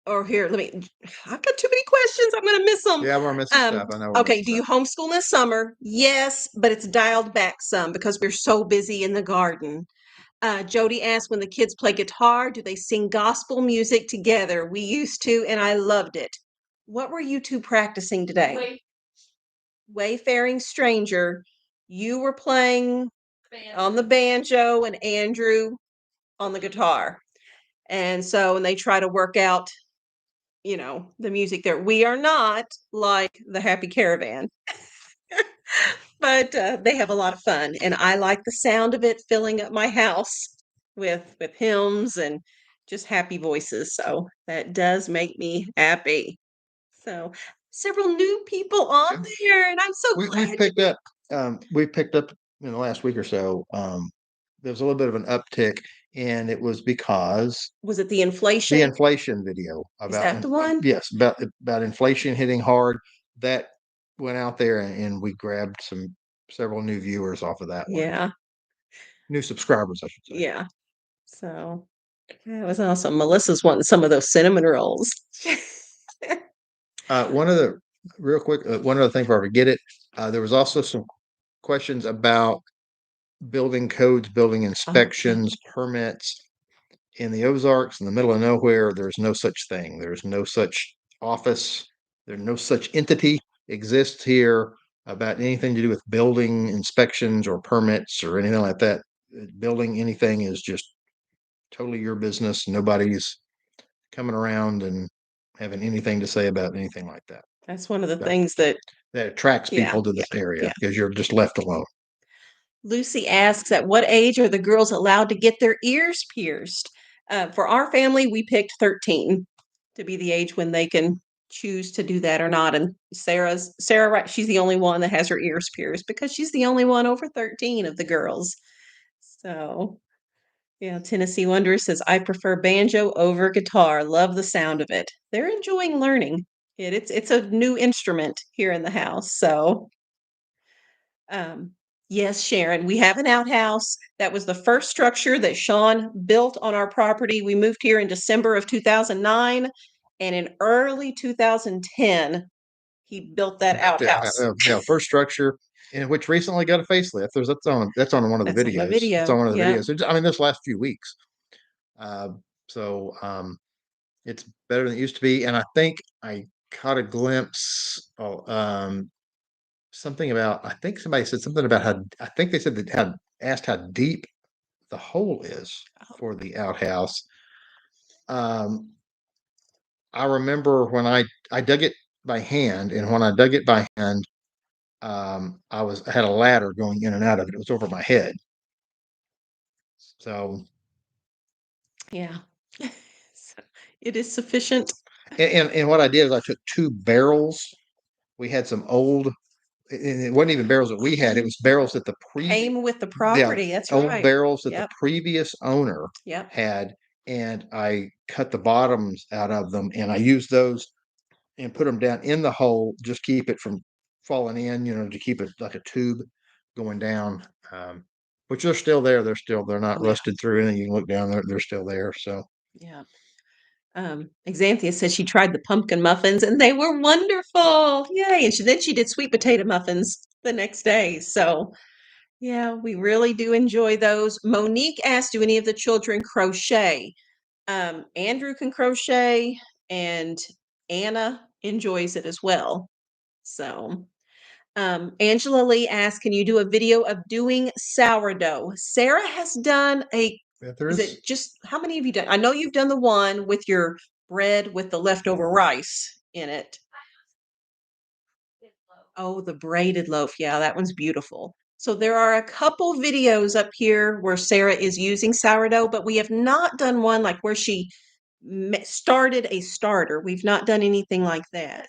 or here, I've got too many questions. I'm going to miss them. Yeah, we're missing stuff. I know. We're Okay, missing do you stuff. homeschool this summer? Yes, but it's dialed back some because we're so busy in the garden. Jody asked, when the kids play guitar, do they sing gospel music together? We used to, and I loved it. What were you two practicing today? Wait, Wayfaring Stranger. You were playing man. on the banjo and Andrew on the guitar. And so, when they try to work out, the music there, we are not like the Happy Caravan. But they have a lot of fun, and I like the sound of it filling up my house with hymns and just happy voices. So that does make me happy. So several new people on there, and I'm so We glad. picked up. We picked up in the last week or so. There was a little bit of an uptick, and it was because Was it the the inflation? inflation video Is about that the one? yes, about inflation hitting hard. That went out there, and we grabbed several new viewers off of that one. Yeah, New subscribers, I should say. yeah. So that was awesome. Melissa's wanting some of those cinnamon rolls. One of the real quick, one other thing before I forget it, there was also some questions about building codes, building inspections, permits. In the Ozarks, in the middle of nowhere, there's no such thing. There's no such office. There's no such entity exists here about anything to do with building inspections or permits or anything like that. Building anything is just totally your business. Nobody's coming around and having anything to say about anything like that. That's one of the things that attracts Yeah, people to this yeah, area yeah. because you're just left alone. Lucy asks, at what age are the girls allowed to get their ears pierced? For our family, we picked 13 to be the age when they can choose to do that or not. And Sarah, right, she's the only one that has her ears pierced because she's the only one over 13 of the girls. So, yeah, Tennessee Wonder says, I prefer banjo over guitar. Love the sound of it. They're enjoying learning it. It's a new instrument here in the house. So, Yes, Sharon, we have an outhouse. That was the first structure that Shawn built on our property. We moved here in December of 2009, and in early 2010, he built that outhouse. First structure, and which recently got a facelift. That's on one of the That's on the videos. video, It's on one of the yeah. videos. I mean, this last few weeks. So it's better than it used to be, and I think I caught a glimpse. Something about. I think somebody said something about how. I think they said that had asked how deep the hole is for the outhouse. I remember when I dug it by hand, and when I dug it by hand, I had a ladder going in and out of it. It was over my head. So Yeah. So it is sufficient. and what I did is I took 2 barrels. We had some old, and it wasn't even barrels that we had. It was barrels that the Came with the property. That's old right. barrels that the Yep. previous owner Yep. had, and I cut the bottoms out of them, and I used those and put them down in the hole, just keep it from falling in, to keep it like a tube going down. Which they're still there. They're not Oh, yeah. rusted through anything. You can look down there, they're still there. So Yeah. Exanthea said she tried the pumpkin muffins and they were wonderful. Yay. And then she did sweet potato muffins the next day. So yeah, we really do enjoy those. Monique asked, do any of the children crochet? Andrew can crochet and Anna enjoys it as well. So Angela Lee asked, can you do a video of doing sourdough? Sarah has done is it just, how many have you done? I know you've done the one with your bread with the leftover rice in it. Oh, the braided loaf. Yeah, that one's beautiful. So there are a couple videos up here where Sarah is using sourdough, but we have not done one like where she started a starter. We've not done anything like that.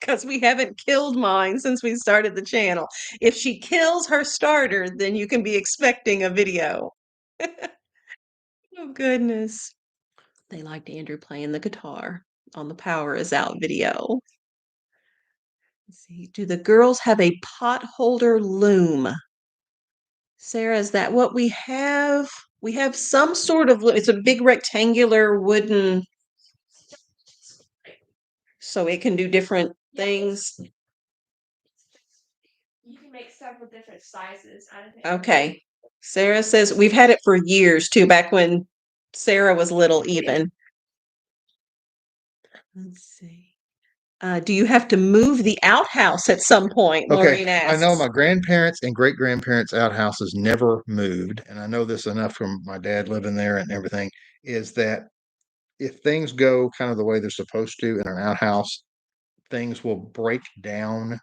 Because we haven't killed mine since we started the channel. If she kills her starter, then you can be expecting a video. Oh, goodness. They liked Andrew playing the guitar on the Power Is Out video. Let's see. Do the girls have a pot holder loom? Sarah, is that what we have? We have some sort of, it's a big rectangular wooden, so it can do different things. You can make several different sizes out of it. Okay. Sarah says we've had it for years too, back when Sarah was little even. Let's see. Do you have to move the outhouse at some point? Maureen okay, I asks. know my grandparents and great grandparents' outhouses never moved, and I know this enough from my dad living there and everything, is that if things go kind of the way they're supposed to in an outhouse, things will break down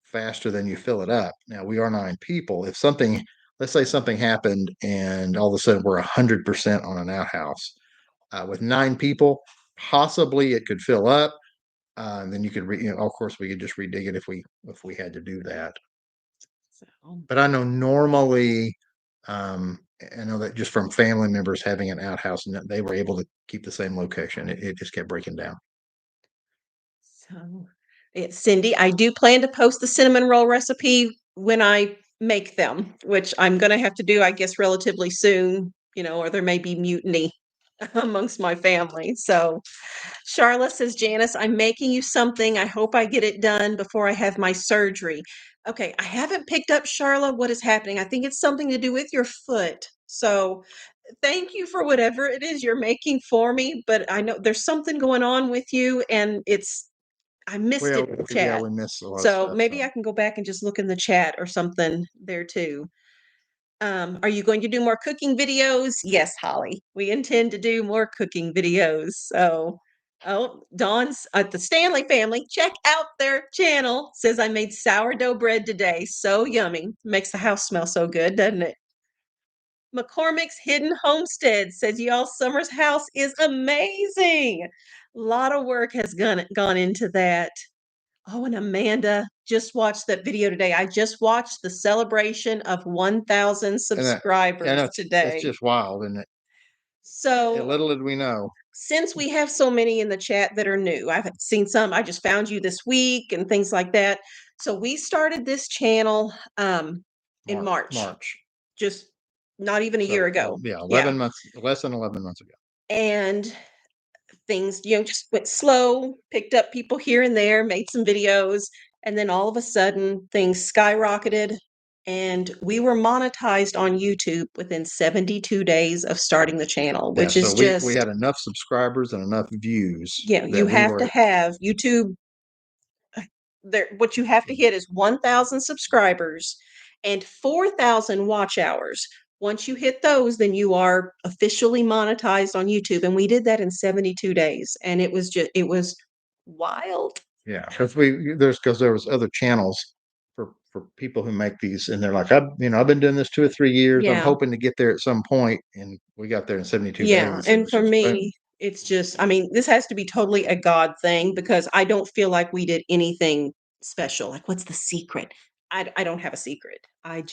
faster than you fill it up. Now we are 9 people. If something, let's say something happened and all of a sudden we're 100% on an outhouse, with 9 people, possibly it could fill up. And then you could, of course, we could just redig it if we had to do that. But I know normally, I know that just from family members having an outhouse, and they were able to keep the same location. It just kept breaking down. So, Cindy, I do plan to post the cinnamon roll recipe when I make them, which I'm going to have to do, I guess, relatively soon, or there may be mutiny amongst my family. So Charlotte says, Janice, I'm making you something. I hope I get it done before I have my surgery. Okay, I haven't picked up, Charlotte, what is happening. I think it's something to do with your foot. So thank you for whatever it is you're making for me, but I know there's something going on with you, and I missed it in the chat. Yeah, we missed a lot of So stuff, maybe I can go back and just look in the chat or something there too. Are you going to do more cooking videos? Yes, Holly. We intend to do more cooking videos. So, Dawn's at the Stanley family. Check out their channel. Says I made sourdough bread today. So yummy. Makes the house smell so good, doesn't it? McCormick's Hidden Homestead says y'all Summer's house is amazing. A lot of work has gone into that. Oh, and Amanda just watched that video today. I just watched the celebration of 1,000 subscribers today. It's just wild, isn't it? So little did we know. since we have so many in the chat that are new, I've seen some, I just found you this week and things like that. So we started this channel in March, just not even a year ago. Yeah, 11 months, less than 11 months ago. And things, just went slow, picked up people here and there, made some videos, and then all of a sudden things skyrocketed. And we were monetized on YouTube within 72 days of starting the channel, which is just. We had enough subscribers and enough views. Yeah, you have to have YouTube. What you have to hit is 1,000 subscribers and 4,000 watch hours. Once you hit those, then you are officially monetized on YouTube. And we did that in 72 days. And it was wild. Yeah, because there was other channels for people who make these, and they're like, I've been doing this 2 or 3 years. I'm hoping to get there at some point, and we got there in 72 days. Yeah, and for me, it's just, this has to be totally a God thing, because I don't feel like we did anything special. Like, what's the secret? I don't have a secret. I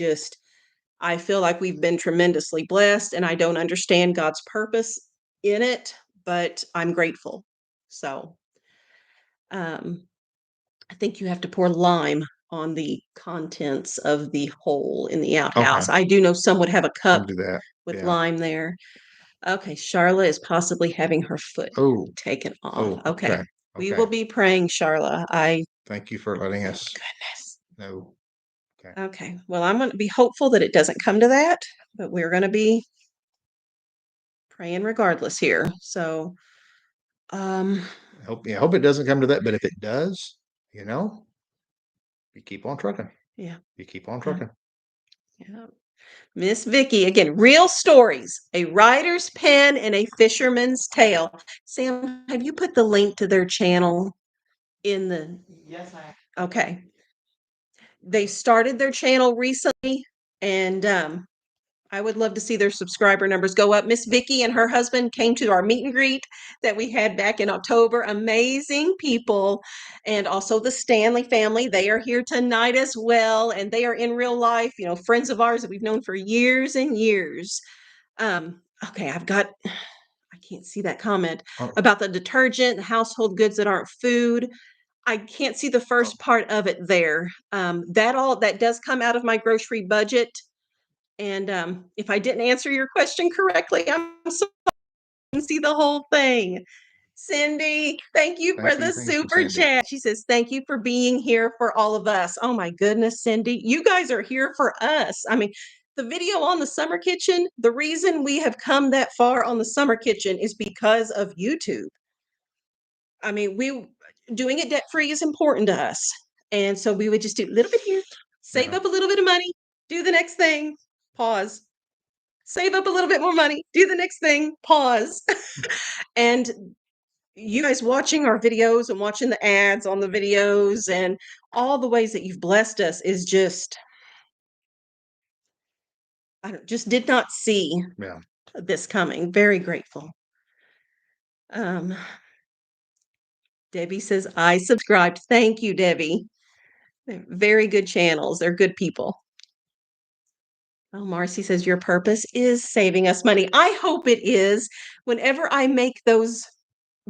feel like we've been tremendously blessed, and I don't understand God's purpose in it, but I'm grateful. So, I think you have to pour lime on the contents of the hole in the outhouse. I do know some would have a cup with lime there. Okay, Charla is possibly having her foot taken off. Okay. We will be praying, Charla. Thank you for letting us. Goodness. No. Okay. Well, I'm going to be hopeful that it doesn't come to that, but we're going to be praying regardless here. So, I hope it doesn't come to that, but if it does, you keep on trucking. Yeah. You keep on trucking. Yeah. Miss Vicky, again, real stories, a writer's pen and a fisherman's tale. Sam, have you put the link to their channel in the? Yes, I have. Okay. They started their channel recently, and I would love to see their subscriber numbers go up. Miss Vicky and her husband came to our meet and greet that we had back in October. Amazing people. And also the Stanley family. They are here tonight as well. And they are in real life, friends of ours that we've known for years and years. Okay, I can't see that comment about the detergent, household goods that aren't food. I can't see the first part of it there. That does come out of my grocery budget. And if I didn't answer your question correctly, I'm sorry. I can see the whole thing. Cindy, thank you for the super chat. She says, thank you for being here for all of us. Oh my goodness, Cindy, you guys are here for us. The video on the summer kitchen, the reason we have come that far on the summer kitchen is because of YouTube. Doing it debt-free is important to us. And so we would just do a little bit here, save up a little bit of money, do the next thing, pause, save up a little bit more money, do the next thing, pause. And you guys watching our videos and watching the ads on the videos and all the ways that you've blessed us is just, just did not see this coming. Very grateful. Debbie says, I subscribed. Thank you, Debbie. They're very good channels. They're good people. Oh, Marcy says, your purpose is saving us money. I hope it is. Whenever I make those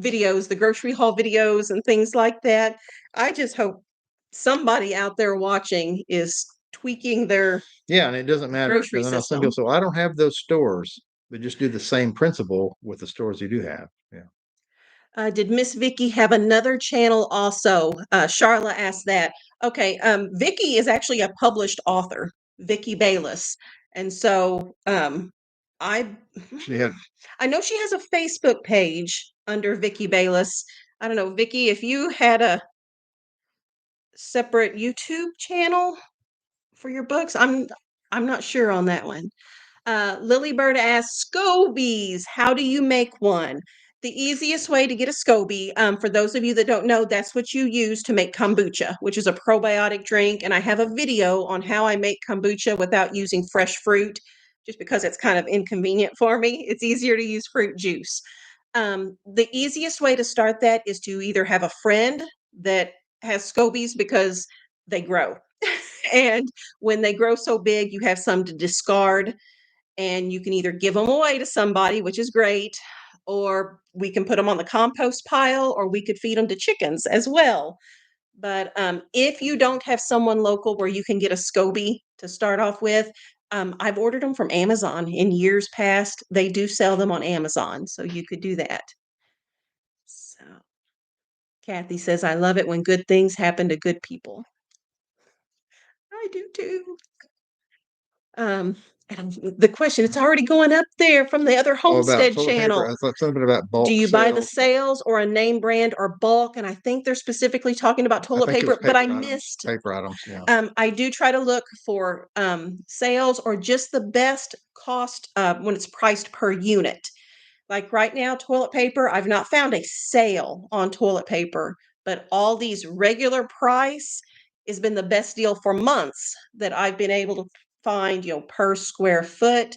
videos, the grocery haul videos and things like that, I just hope somebody out there watching is tweaking their and it doesn't matter. Grocery system. Some people say, I don't have those stores, but just do the same principle with the stores you do have. Yeah. Did Miss Vicky have another channel also? Charla asked that. Okay, Vicky is actually a published author, Vicky Bayless. And so I know she has a Facebook page under Vicky Bayless. I don't know, Vicky, if you had a separate YouTube channel for your books, I'm not sure on that one. Lilybird asks, scobies, how do you make one? The easiest way to get a SCOBY, for those of you that don't know, that's what you use to make kombucha, which is a probiotic drink. And I have a video on how I make kombucha without using fresh fruit, just because it's kind of inconvenient for me. It's easier to use fruit juice. The easiest way to start that is to either have a friend that has SCOBYs, because they grow. And when they grow so big, you have some to discard. And you can either give them away to somebody, which is great, or we can put them on the compost pile, or we could feed them to chickens as well. But if you don't have someone local where you can get a SCOBY to start off with, I've ordered them from Amazon in years past. They do sell them on Amazon, so you could do that. So Kathy says, I love it when good things happen to good people. I do too. And the question, it's already going up there from the other Oh, about Homestead toilet channel. paper. I thought something about bulk Do you buy the sales. sales or a name brand or bulk? And I think they're specifically talking about I toilet think it was paper, but I items. missed. Paper items, yeah. I do try to look for sales or just the best cost when it's priced per unit. Like right now, toilet paper, I've not found a sale on toilet paper, but Aldi's regular price has been the best deal for months that I've been able to find, per square foot.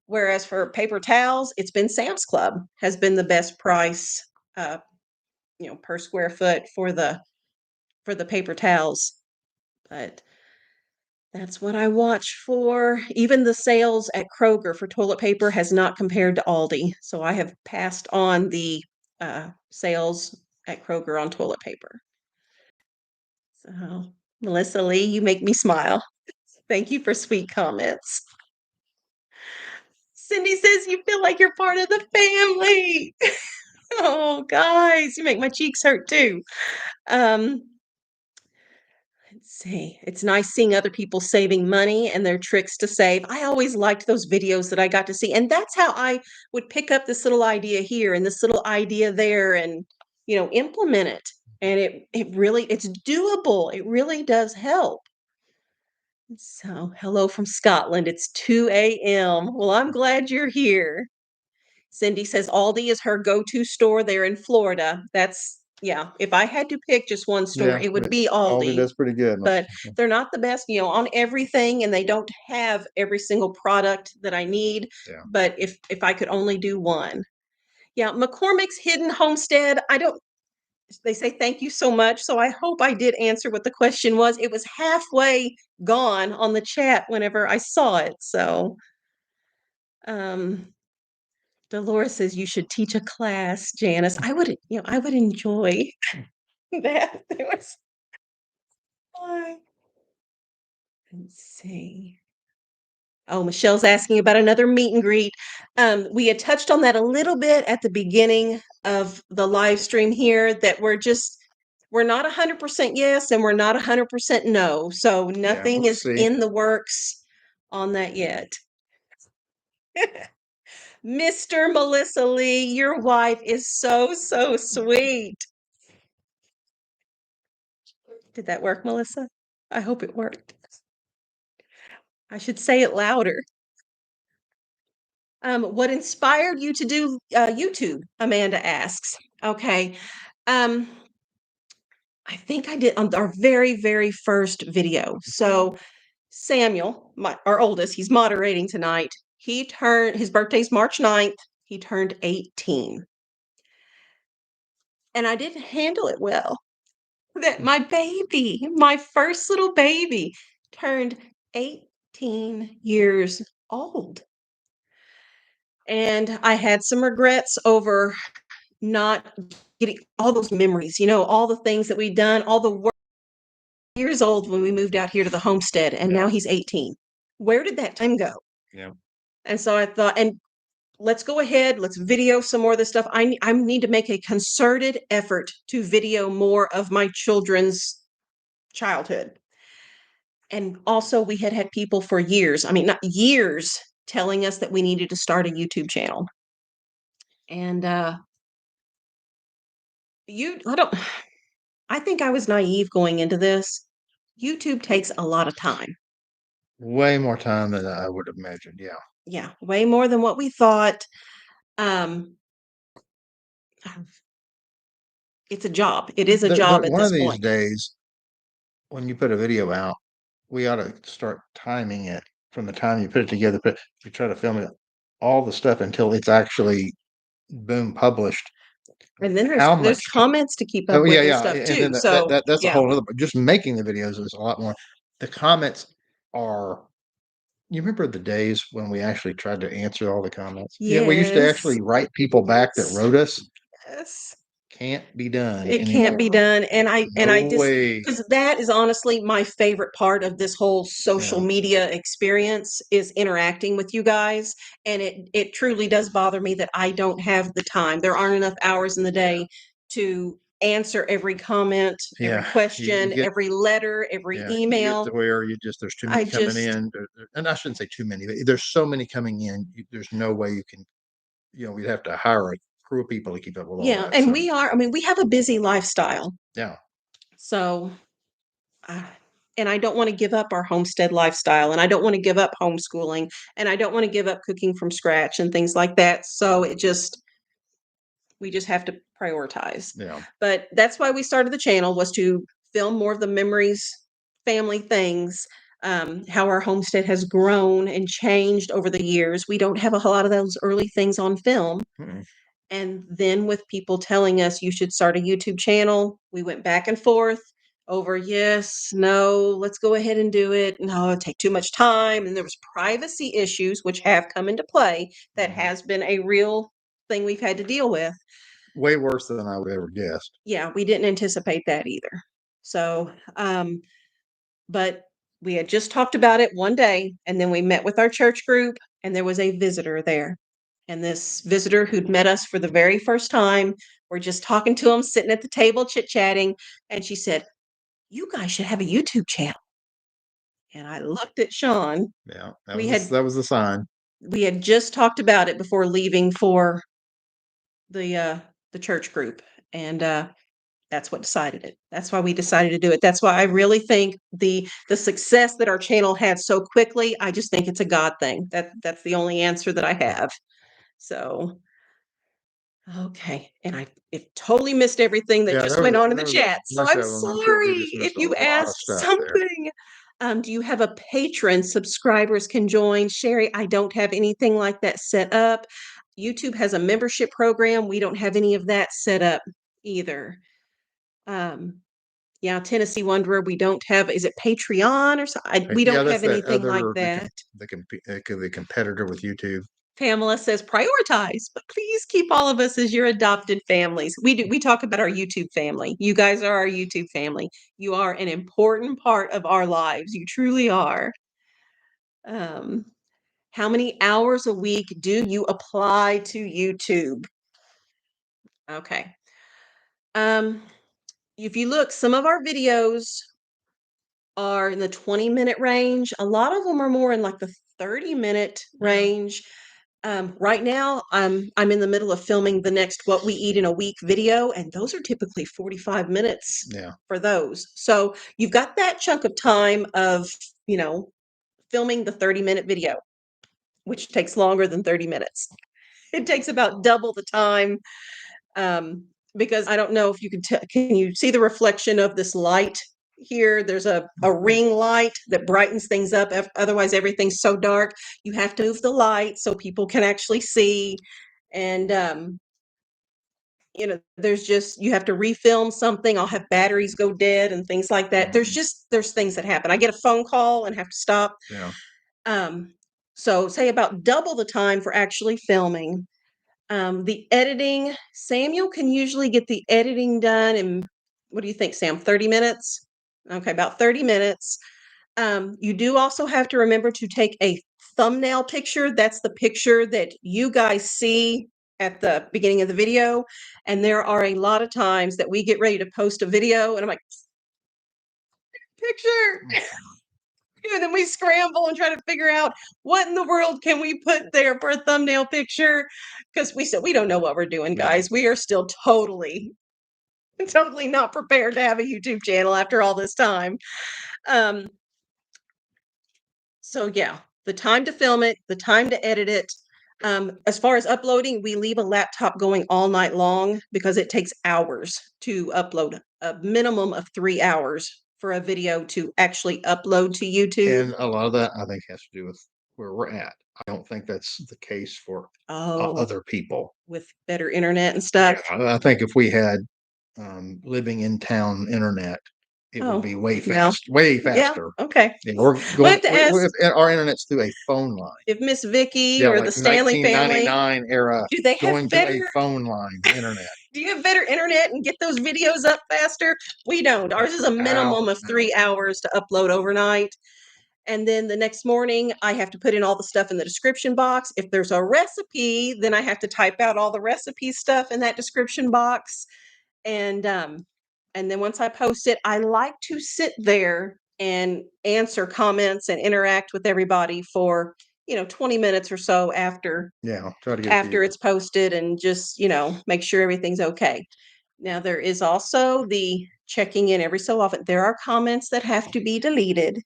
Whereas for paper towels, it's been Sam's Club has been the best price, uh, per square foot for the paper towels. But that's what I watch for. Even the sales at Kroger for toilet paper has not compared to Aldi. So I have passed on the sales at Kroger on toilet paper. So, Melissa Lee, you make me smile. Thank you for sweet comments. Cindy says you feel like you're part of the family. Oh, guys, you make my cheeks hurt too. Let's see. It's nice seeing other people saving money and their tricks to save. I always liked those videos that I got to see. And that's how I would pick up this little idea here and this little idea there and, implement it. And it's doable. It really does help. So, hello from Scotland. It's 2 a.m. Well, I'm glad you're here. Cindy says Aldi is her go-to store there in Florida. Yeah, if I had to pick just one store, it would be Aldi Aldi. does pretty good. But they're not the best, on everything, and they don't have every single product that I need. Yeah. But if I could only do one. Yeah, McCormick's Hidden Homestead, they say thank you so much. So I hope I did answer what the question was. It was halfway gone on the chat whenever I saw it. So Dolores says you should teach a class, Janice. I would enjoy that. It was fun. Let's see. Oh, Michelle's asking about another meet and greet. We had touched on that a little bit at the beginning of the live stream here, that we're not 100% yes and we're not 100% no. So nothing we'll is see. in the works on that yet. Mr. Melissa Lee, your wife is so, so sweet. Did that work, Melissa? I hope it worked. I should say it louder. What inspired you to do YouTube? Amanda asks. Okay. I think I did on our very, very first video. So Samuel, our oldest, he's moderating tonight. His birthday's March 9th. He turned 18. And I didn't handle it well. That my baby, my first little baby, turned 18 years old. And I had some regrets over not getting all those memories, all the things that we'd done, all the work. Years old when we moved out here to the homestead, and now he's 18. Where did that time go? Yeah. And so I thought, and let's go ahead, let's video some more of this stuff. I need to make a concerted effort to video more of my children's childhood. And also we had people for years, not years, telling us that we needed to start a YouTube channel. And I think I was naive going into this. YouTube takes a lot of time. Way more time than I would have imagined. Yeah. Yeah, way more than what we thought. It's a job. It is a job at One this of these point. days, when you put a video out, we ought to start timing it from the time you put it together. But you try to film it, all the stuff until it's actually boom published. And then there's comments to keep up with and stuff too. And then So that's a whole other. Just making the videos is a lot more. The comments are You remember the days when we actually tried to answer all the comments? Yeah, we used to Yes. actually write people back that wrote us. Yes. Can't be done It can't be anymore. done. And I No just, way. because that is honestly my favorite part of this whole social Yeah. media experience is interacting with you guys. And it truly does bother me that I don't have the time. There aren't enough hours in the day to answer every comment, every Yeah, you question, get every letter, every yeah, you get email. to where there's too I many coming just, in, and I shouldn't say too many, but there's so many coming in, there's no way you can, we'd have to hire a crew of people to keep up with all yeah. that, And so, I mean, we have a busy lifestyle. yeah. So, uh, and I don't want to give up our homestead lifestyle, and I don't want to give up homeschooling, and I don't want to give up cooking from scratch and things like that. So we just have to prioritize. Yeah. But that's why we started the channel, was to film more of the memories, family things, how our homestead has grown and changed over the years. We don't have a whole lot of those early things on film. Mm-mm. And then with people telling us you should start a YouTube channel, we went back and forth over yes, no, let's go ahead and do it. No, it'd take too much time. And there was privacy issues, which have come into play. That Mhm. has been a real thing we've had to deal with. Way worse than I would ever guessed. Yeah, we didn't anticipate that either. So, but we had just talked about it one day, and then we met with our church group, and there was a visitor there. And this visitor who'd met us for the very first time, we're just talking to him, sitting at the table, chit chatting. And she said, "You guys should have a YouTube channel." And I looked at Shawn. Yeah, We had that was the sign. we had just talked about it before leaving for the church group, and that's what decided it. That's why we decided to do it. That's why I really think the success that our channel had so quickly, I just think it's a God thing. That's the only answer that I have. So, okay. And it totally missed everything that Yeah, just went on in the there was a chat. So bunch I'm of them. I'm sure we sorry just if missed a you lot of asked stuff there. something. Do you have a patron subscribers can join? Sherry, I don't have anything like that set up. YouTube has a membership program. We don't have any of that set up either. Um, yeah, Tennessee Wanderer, we don't have, is it Patreon or something? We Yeah, don't that's have that anything like other that. the competitor with YouTube. Pamela says prioritize, but please keep all of us as your adopted families. We talk about our YouTube family. You guys are our YouTube family. You are an important part of our lives. You truly are. Um, how many hours a week do you apply to YouTube? Okay. If you look, some of our videos are in the 20-minute range. A lot of them are more in like the 30-minute range. Right now, I'm in the middle of filming the next What We Eat in a Week video, and those are typically 45 minutes Yeah. for those. So you've got that chunk of time of, filming the 30-minute video, which takes longer than 30 minutes. It takes about double the time, because I don't know if you can you see the reflection of this light here? There's a ring light that brightens things up. Otherwise, everything's so dark. You have to move the light so people can actually see. And, there's just, you have to refilm something. I'll have batteries go dead and things like that. There's things that happen. I get a phone call and have to stop. Yeah. So say about double the time for actually filming. The editing, Samuel can usually get the editing done in, what do you think, Sam? 30 minutes? Okay, about 30 minutes. You do also have to remember to take a thumbnail picture. That's the picture that you guys see at the beginning of the video. And there are a lot of times that we get ready to post a video and I'm like, picture. And then we scramble and try to figure out what in the world can we put there for a thumbnail picture, because we said we don't know what we're doing, guys. We are still totally not prepared to have a YouTube channel after all this time. So yeah, the time to film it, the time to edit it. As far as uploading, we leave a laptop going all night long because it takes hours to upload, a minimum of 3 hours for a video to actually upload to YouTube. And a lot of that, I think, has to do with where we're at. I don't think that's the case for other people. With better internet and stuff. Yeah, I think if we had living in town internet, it would be way well, way faster. Okay. Yeah, we're We'll have going. to ask Our internet's through a phone line. if Miss Vicky Yeah, or like the Stanley family 1999 era, do they have going to better a phone line internet. do you have better internet and get those videos up faster? We don't. Ours is a minimum of 3 hours to upload overnight. And then the next morning, I have to put in all the stuff in the description box. If there's a recipe, then I have to type out all the recipe stuff in that description box. And then once I post it, I like to sit there and answer comments and interact with everybody for 20 minutes or so after Try to get after it's posted, and just make sure everything's okay. Now there is also the checking in every so often. There are comments that have to be deleted.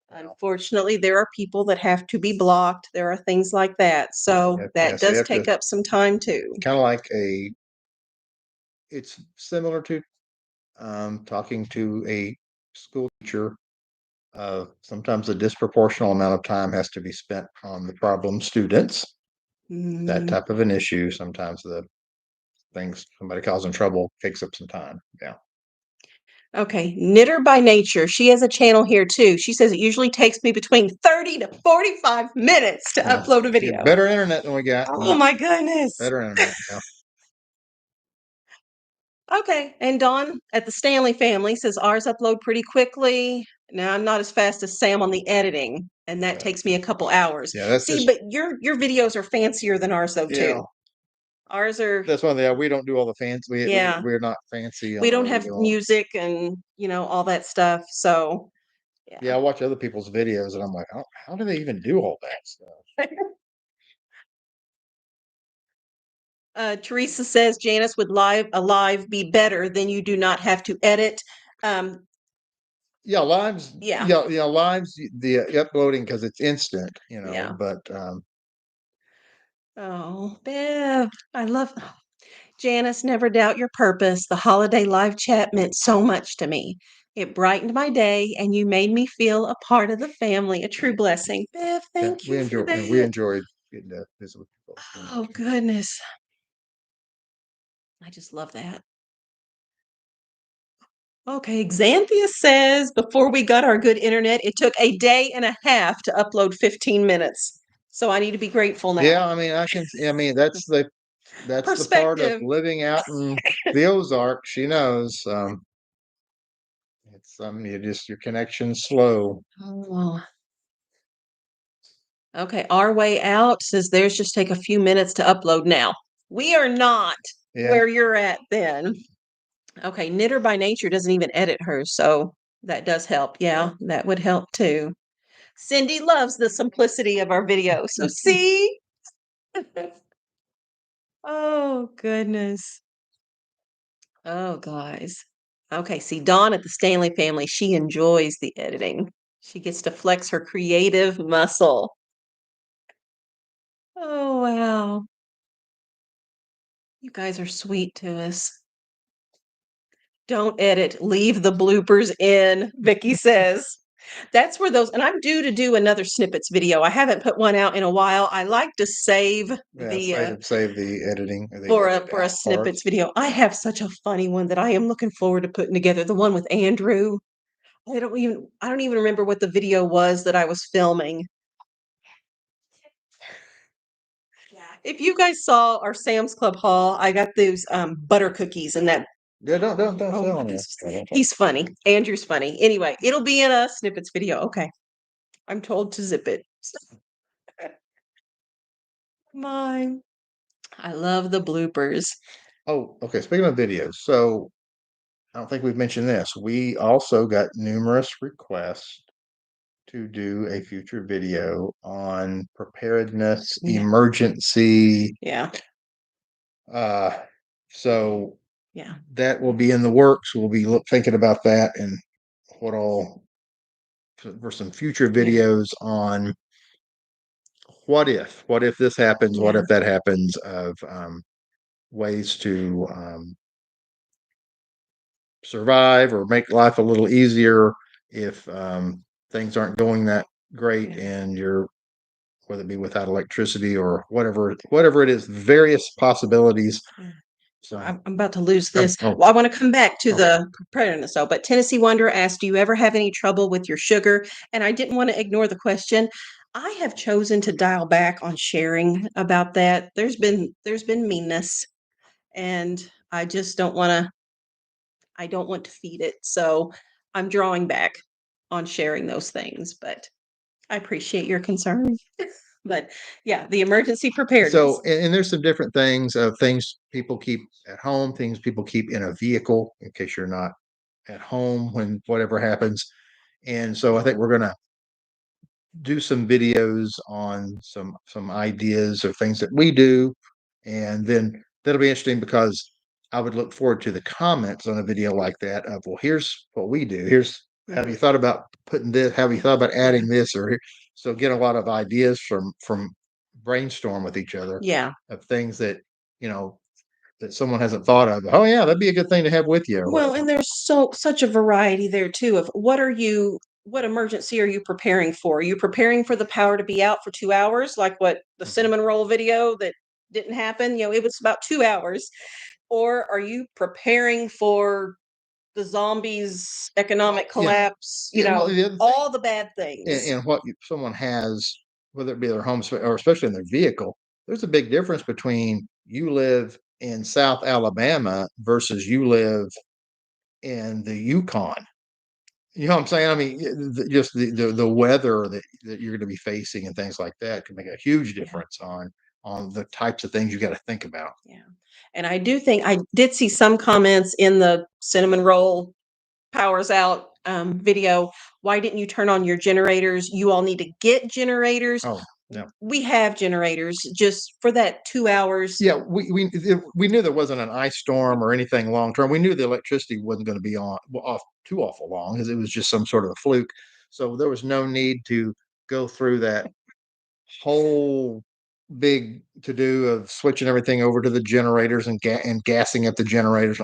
Unfortunately, there are people that have to be blocked. There are things like that. So that does take up some time too. Kind of like it's similar to talking to a school teacher. Sometimes a disproportional amount of time has to be spent on the problem students. That type of an issue. Sometimes the things somebody causing trouble takes up some time. Yeah. Okay, Knitter by Nature. She has a channel here too. She says it usually takes me between 30 to 45 minutes to upload a video. Better internet than we got. Oh my goodness. Better internet. Yeah. Okay, and Dawn at the Stanley family says ours upload pretty quickly. Now I'm not as fast as Sam on the editing, and that takes me a couple hours. Yeah, that's See, but your videos are fancier than ours though too. Ours are. That's one thing. We don't do all the fancy. We're not fancy. We don't have music and all that stuff. So I watch other people's videos and I'm like, how do they even do all that stuff? Teresa says Janice would live be better, then you do not have to edit. Lives. Yeah. Lives. The uploading because it's instant. But oh, Bev, I love Janice. Never doubt your purpose. The holiday live chat meant so much to me. It brightened my day, and you made me feel a part of the family. A true blessing. Bev, thank you for that. We enjoyed getting to visit with people. Oh goodness. I just love that. Okay, Xanthia says before we got our good internet, it took a day and a half to upload 15 minutes. So I need to be grateful now. Yeah, I mean, that's the part of living out in the Ozark. She knows. It's your connection's slow. Oh. Okay, Our Way Out says theirs just take a few minutes to upload now. We are not where you're at then. Okay, Knitter by Nature doesn't even edit hers, so that does help. Yeah, that would help too. Cindy loves the simplicity of our video. So see? Oh, goodness. Oh, guys. Okay, see, Dawn at the Stanley family, she enjoys the editing. She gets to flex her creative muscle. Oh, wow. You guys are sweet to us. Don't edit, leave the bloopers in, Vicky says. That's where those, and I'm due to do another snippets video. I haven't put one out in a while. I like to save save the editing for a snippets video. I have such a funny one that I am looking forward to putting together. The one with Andrew. I don't even remember what the video was that I was filming. If you guys saw our Sam's Club haul, I got those butter cookies and that. Yeah, don't sell on this. He's funny. Andrew's funny. Anyway, it'll be in a snippets video. Okay. I'm told to zip it. Mine. I love the bloopers. Oh, okay. Speaking of videos, so I don't think we've mentioned this. We also got numerous requests to do a future video on preparedness, emergency. Yeah. So that will be in the works. We'll be thinking about that and what all for some future videos on what if this happens, what if that happens, of ways to survive or make life a little easier if things aren't going that great and you're, whether it be without electricity or whatever it is, various possibilities So I'm about to lose this. oh. Well, I want to come back to Okay. the preparedness, though. But Tennessee Wonder asked, "Do you ever have any trouble with your sugar?" And I didn't want to ignore the question. I have chosen to dial back on sharing about that. There's been meanness, and I just don't want to. I don't want to feed it, so I'm drawing back on sharing those things. But I appreciate your concern. But yeah, the emergency preparedness. So, and there's some different things of things people keep at home, things people keep in a vehicle in case you're not at home when whatever happens. And so I think we're gonna do some videos on some ideas or things that we do, and then that'll be interesting because I would look forward to the comments on a video like that of, well, here's what we do. Here's have you thought about putting this? Have you thought about adding this? Or so get a lot of ideas from brainstorm with each other Yeah. of things that you know that someone hasn't thought of. Oh yeah, that'd be a good thing to have with you. Or Well, whatever. and there's such a variety there too of what emergency are you preparing for? Are you preparing for the power to be out for 2 hours, like what the Mhm. cinnamon roll video that didn't happen? It was about 2 hours. Or are you preparing for the zombies, economic Yeah. collapse, Yeah, well, the other thing, all the bad things? and what someone has, whether it be their home or especially in their vehicle, there's a big difference between you live in South Alabama versus you live in the Yukon. You know what I'm saying? I mean, just the weather that you're going to be facing and things like that can make a huge Yeah. difference on the types of things you got to think about. Yeah. And I do think I did see some comments in the cinnamon roll powers out video. Why didn't you turn on your generators? You all need to get generators. Oh, yeah. We have generators just for that 2 hours. Yeah, we knew there wasn't an ice storm or anything long term. We knew the electricity wasn't going to be off too awful long because it was just some sort of a fluke. So there was no need to go through that whole big to do of switching everything over to the generators and gassing up the generators.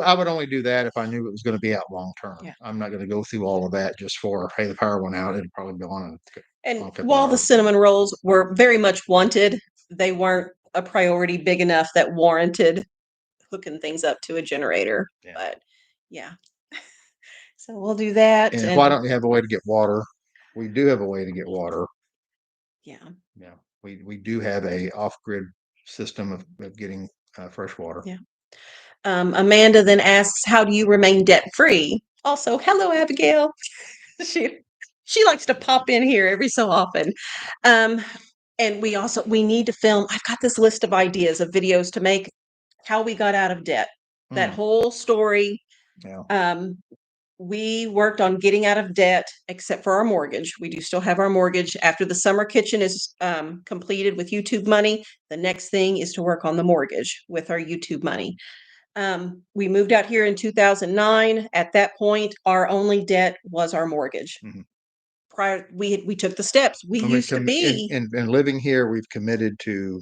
I would only do that if I knew it was going to be out long term. Yeah. I'm not going to go through all of that just for, hey, the power went out. It'd probably be on And a couple while the hours. cinnamon rolls were very much wanted, they weren't a priority big enough that warranted hooking things up to a generator. Yeah. But yeah. So we'll do that. And why don't you have a way to get water? We do have a way to get water. Yeah. Yeah, we do have a off-grid system of getting fresh water. Yeah. Amanda then asks, "How do you remain debt free?" Also, hello, Abigail. she likes to pop in here every so often. And we need to film. I've got this list of ideas of videos to make how we got out of debt. That whole story. Yeah. We worked on getting out of debt, except for our mortgage. We do still have our mortgage. After the summer kitchen is completed with YouTube money, the next thing is to work on the mortgage with our YouTube money. We moved out here in 2009. At that point, our only debt was our mortgage. Mhm. Prior, we took the steps. We And used to be in living here, we've committed to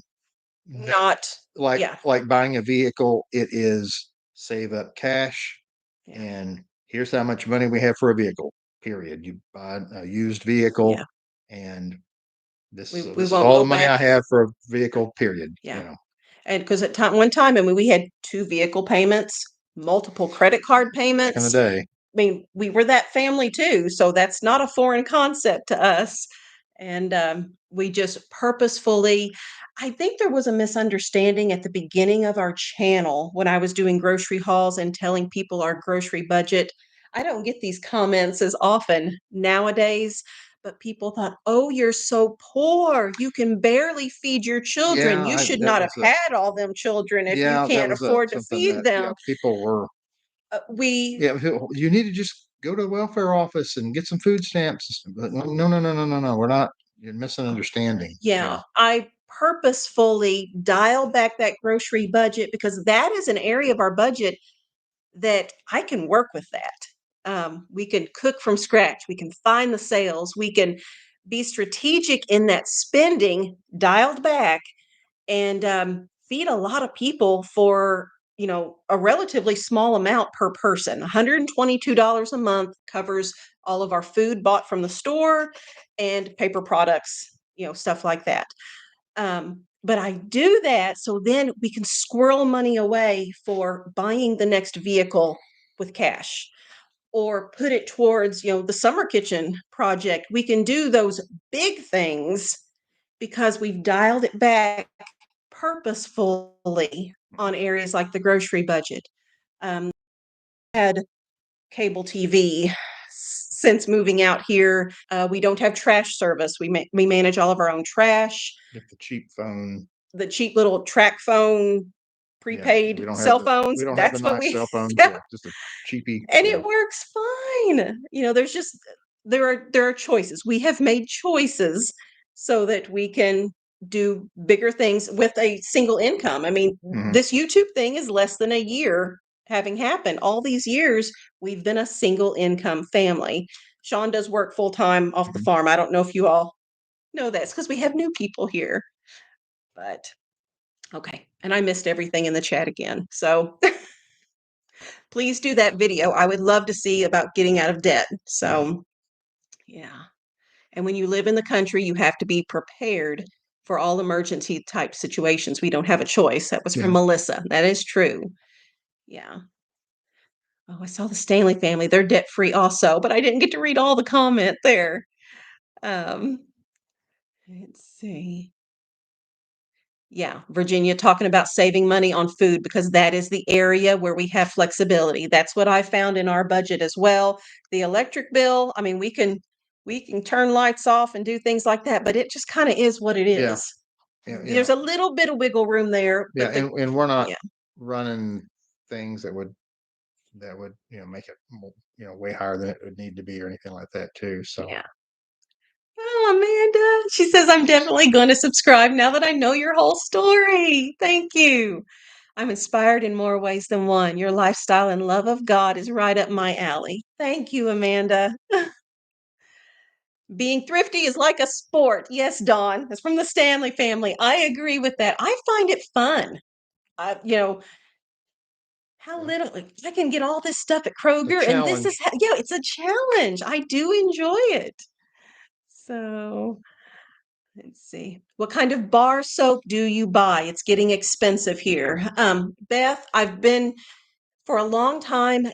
not like buying a vehicle. It is save up cash, Yeah. and here's how much money we have for a vehicle. Period. You buy a used vehicle, Yeah. and this We is won't all go the money I back. have for a vehicle. Period. Yeah. And because at one time, I mean, we had 2 vehicle payments, multiple credit card Back in the payments. day. I mean, we were that family too, so that's not a foreign concept to us. And we just purposefully, I think there was a misunderstanding at the beginning of our channel when I was doing grocery hauls and telling people our grocery budget. I don't get these comments as often nowadays, but people thought, "Oh, you're so poor. You can barely feed your children. You should That not have was had all them children if you yeah, that can't was afford to something feed that them." people were. We Yeah, you need to just go to the welfare office and get some food stamps. But no, no, no, no, no, no, no. We're not. You're missing understanding. Yeah, I purposefully dial back that grocery budget because that is an area of our budget that I can work with that. We can cook from scratch. We can find the sales. We can be strategic in that spending, dialed back, and feed a lot of people for a relatively small amount per person. $122 a month covers all of our food bought from the store and paper products, stuff like that. but I do that so then we can squirrel money away for buying the next vehicle with cash or put it towards, the summer kitchen project. We can do those big things because we've dialed it back purposefully on areas like the grocery budget. Had cable TV since moving out here. We don't have trash service. We manage all of our own trash. Get the cheap phone. The cheap little track phone, prepaid cell phones. We don't have That's the what nice we cell phones. yeah. Yeah, just a cheapy. And Yeah. it works fine. There's just there are choices. We have made choices so that we can do bigger things with a single income. I mean, this YouTube thing is less than a year having happened. All these years, we've been a single income family. Shawn does work full time off the farm. I don't know if you all know that. It's because we have new people here. But okay. And I missed everything in the chat again. So please do that video. I would love to see about getting out of debt. So, yeah. And when you live in the country, you have to be prepared for all emergency type situations. We don't have a choice. That was from Melissa. That is true. Yeah. Oh, I saw the Stanley family. They're debt free also, but I didn't get to read all the comment there. Let's see. Yeah, Virginia talking about saving money on food because that is the area where we have flexibility. That's what I found in our budget as well. The electric bill, I mean, we can turn lights off and do things like that, but it just kind of is what it is. There's a little bit of wiggle room there. Yeah, and we're not running things that would make it way higher than it would need to be or anything like that too. So yeah. Oh, Amanda. She says, I'm definitely going to subscribe now that I know your whole story. Thank you. I'm inspired in more ways than one. Your lifestyle and love of God is right up my alley. Thank you, Amanda. Being thrifty is like a sport. Yes, Dawn. It's from the Stanley family. I agree with that. I find it fun. How little I can get all this stuff at Kroger, and this is it's a challenge. I do enjoy it. So let's see. What kind of bar soap do you buy? It's getting expensive here. Beth, I've been for a long time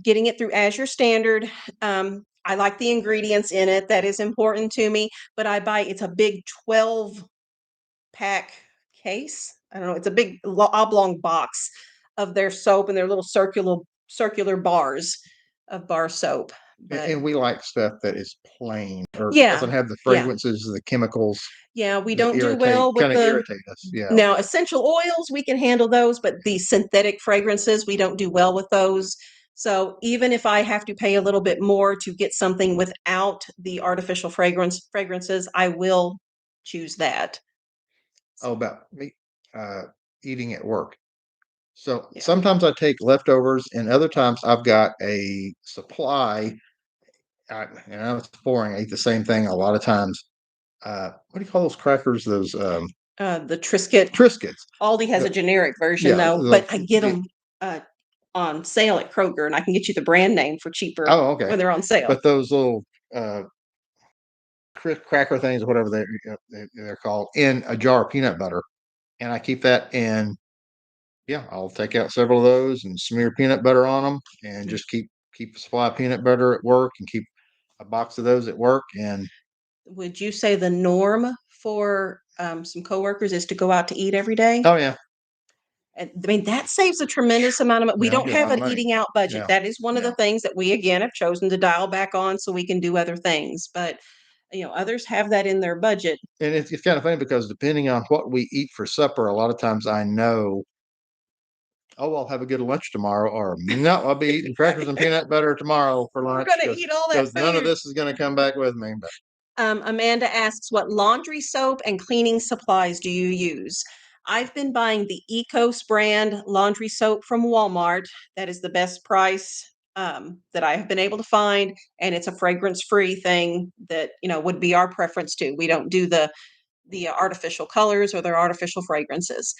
getting it through Azure Standard. I like the ingredients in it. That is important to me. But it's a big 12-pack case. I don't know. It's a big oblong box of their soap and their little circular bars of bar soap. And we like stuff that is plain or doesn't have the fragrances, the chemicals. Yeah, we don't do well with irritate us. Yeah. Now, essential oils, we can handle those, but the synthetic fragrances, we don't do well with those. So even if I have to pay a little bit more to get something without the artificial fragrances, I will choose that. Oh, about me eating at work. So sometimes I take leftovers, and other times I've got a supply. And I was boring. I eat the same thing a lot of times. What do you call those crackers? Those the Triscuit. Triscuits. Aldi has a generic version though, but I get them on sale at Kroger, and I can get you the brand name for cheaper. Oh, okay. When they're on sale. But those little cracker things, or whatever they're called, in a jar of peanut butter, and I keep that in. Yeah, I'll take out several of those and smear peanut butter on them, and just keep a supply of peanut butter at work, and keep a box of those at work. And would you say the norm for some coworkers is to go out to eat every day? Oh yeah. I mean, that saves a tremendous amount of money. We don't have an eating out budget. That is one of the things that we, again, have chosen to dial back on so we can do other things. But, others have that in their budget. And it's kind of funny because depending on what we eat for supper, a lot of times I know, I'll have a good lunch tomorrow, or no, I'll be eating crackers and peanut butter tomorrow for lunch. We're going to eat all that food. None of this is going to come back with me. But. Amanda asks, what laundry soap and cleaning supplies do you use? I've been buying the Ecos brand laundry soap from Walmart. That is the best price that I have been able to find, and it's a fragrance-free thing that would be our preference too. We don't do the artificial colors or their artificial fragrances.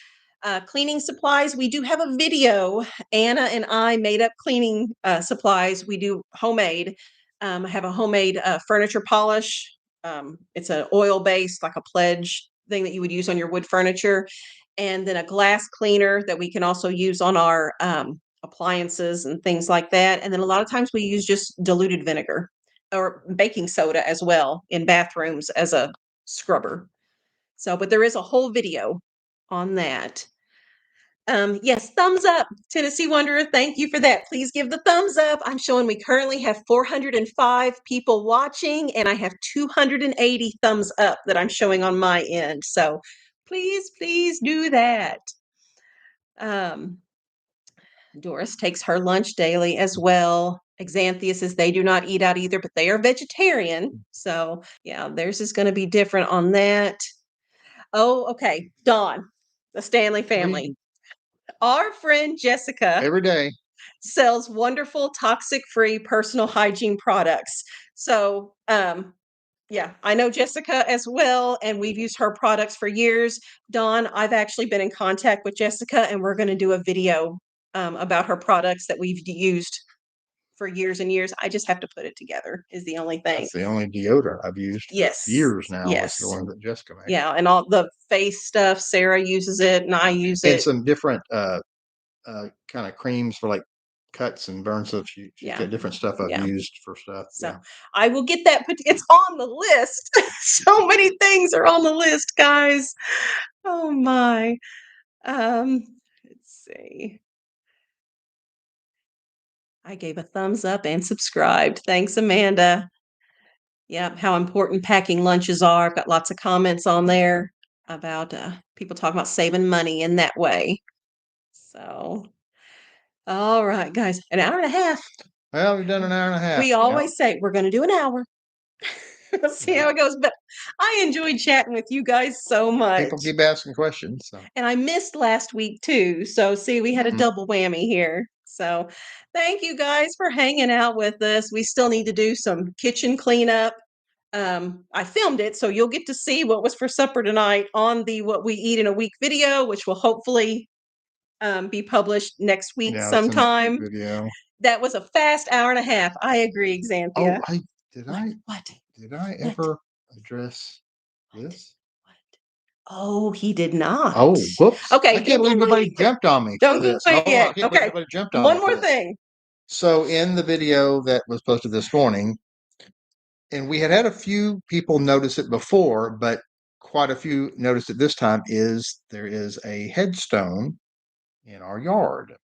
Cleaning supplies, we do have a video. Anna and I made up cleaning supplies. We do homemade. I have a homemade furniture polish. It's an oil-based, like a Pledge thing that you would use on your wood furniture, and then a glass cleaner that we can also use on our appliances and things like that. And then a lot of times we use just diluted vinegar or baking soda as well in bathrooms as a scrubber. So, but there is a whole video on that. Yes, thumbs up, Tennessee Wanderer. Thank you for that. Please give the thumbs up. I'm showing we currently have 405 people watching, and I have 280 thumbs up that I'm showing on my end. So please do that. Doris takes her lunch daily as well. Xanthia says they do not eat out either, but they are vegetarian. So yeah, theirs is going to be different on that. Oh, okay. Dawn, the Stanley family. Our friend Jessica Every day. sells wonderful toxic-free personal hygiene products. So, yeah, I know Jessica as well, and we've used her products for years. Dawn, I've actually been in contact with Jessica, and we're going to do a video about her products that we've used for years and years. I just have to put it together is the only thing. That's the only deodorant I've used Yes. for years now. Yes. Is the one that Jessica makes. Yeah, and all the face stuff, Sarah uses it, and I use And it. some different kind of creams for like cuts and burns. So she's got different stuff I've used for stuff. So I will get that. It's on the list. So many things are on the list, guys. Oh my. Let's see. I gave a thumbs up and subscribed. Thanks, Amanda. Yeah, how important packing lunches are. I've got lots of comments on there about people talking about saving money in that way. So, all right, guys, an hour and a half. Well, we've done an hour and a half. We always say we're going to do an hour. We'll see how it goes. But I enjoyed chatting with you guys so much. People keep asking questions. So. And I missed last week too. So see, we had a double whammy here. So thank you guys for hanging out with us. We still need to do some kitchen cleanup. I filmed it, so you'll get to see what was for supper tonight on the What We Eat in a Week video, which will hopefully be published next week sometime. Video. That was a fast hour and a half. I agree, Xanthia. Oh, did I ever address this? Oh, he did not. Oh, whoops. Okay. I can't believe nobody jumped on me. Don't go yet. Okay. Nobody jumped on One me more thing. So in the video that was posted this morning, and we had a few people notice it before, but quite a few noticed it this time, there is a headstone in our yard.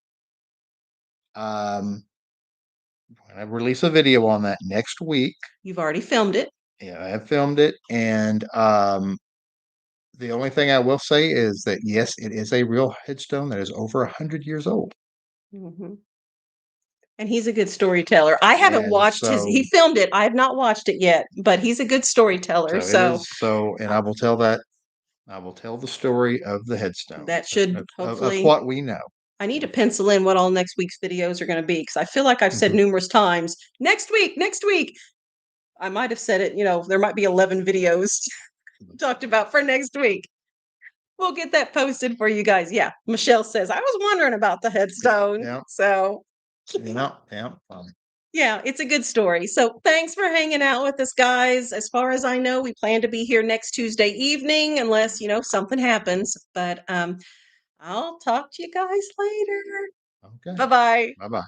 I'm going to release a video on that next week. You've already filmed it. Yeah, I have filmed it. And the only thing I will say is that, yes, it is a real headstone that is over 100 years old. Mm-hmm. And he's a good storyteller. I haven't watched he filmed it. I have not watched it yet, but he's a good storyteller. And I will tell the story of the headstone. That should hopefully of what we know. I need to pencil in what all next week's videos are going to be, because I feel like I've said numerous times, next week. I might have said it, there might be 11 videos talked about for next week. We'll get that posted for you guys. Yeah. Michelle says, I was wondering about the headstone. Yeah. So yeah, it's a good story. So thanks for hanging out with us, guys. As far as I know, we plan to be here next Tuesday evening, unless, something happens. But I'll talk to you guys later. Okay. Bye-bye. Bye-bye.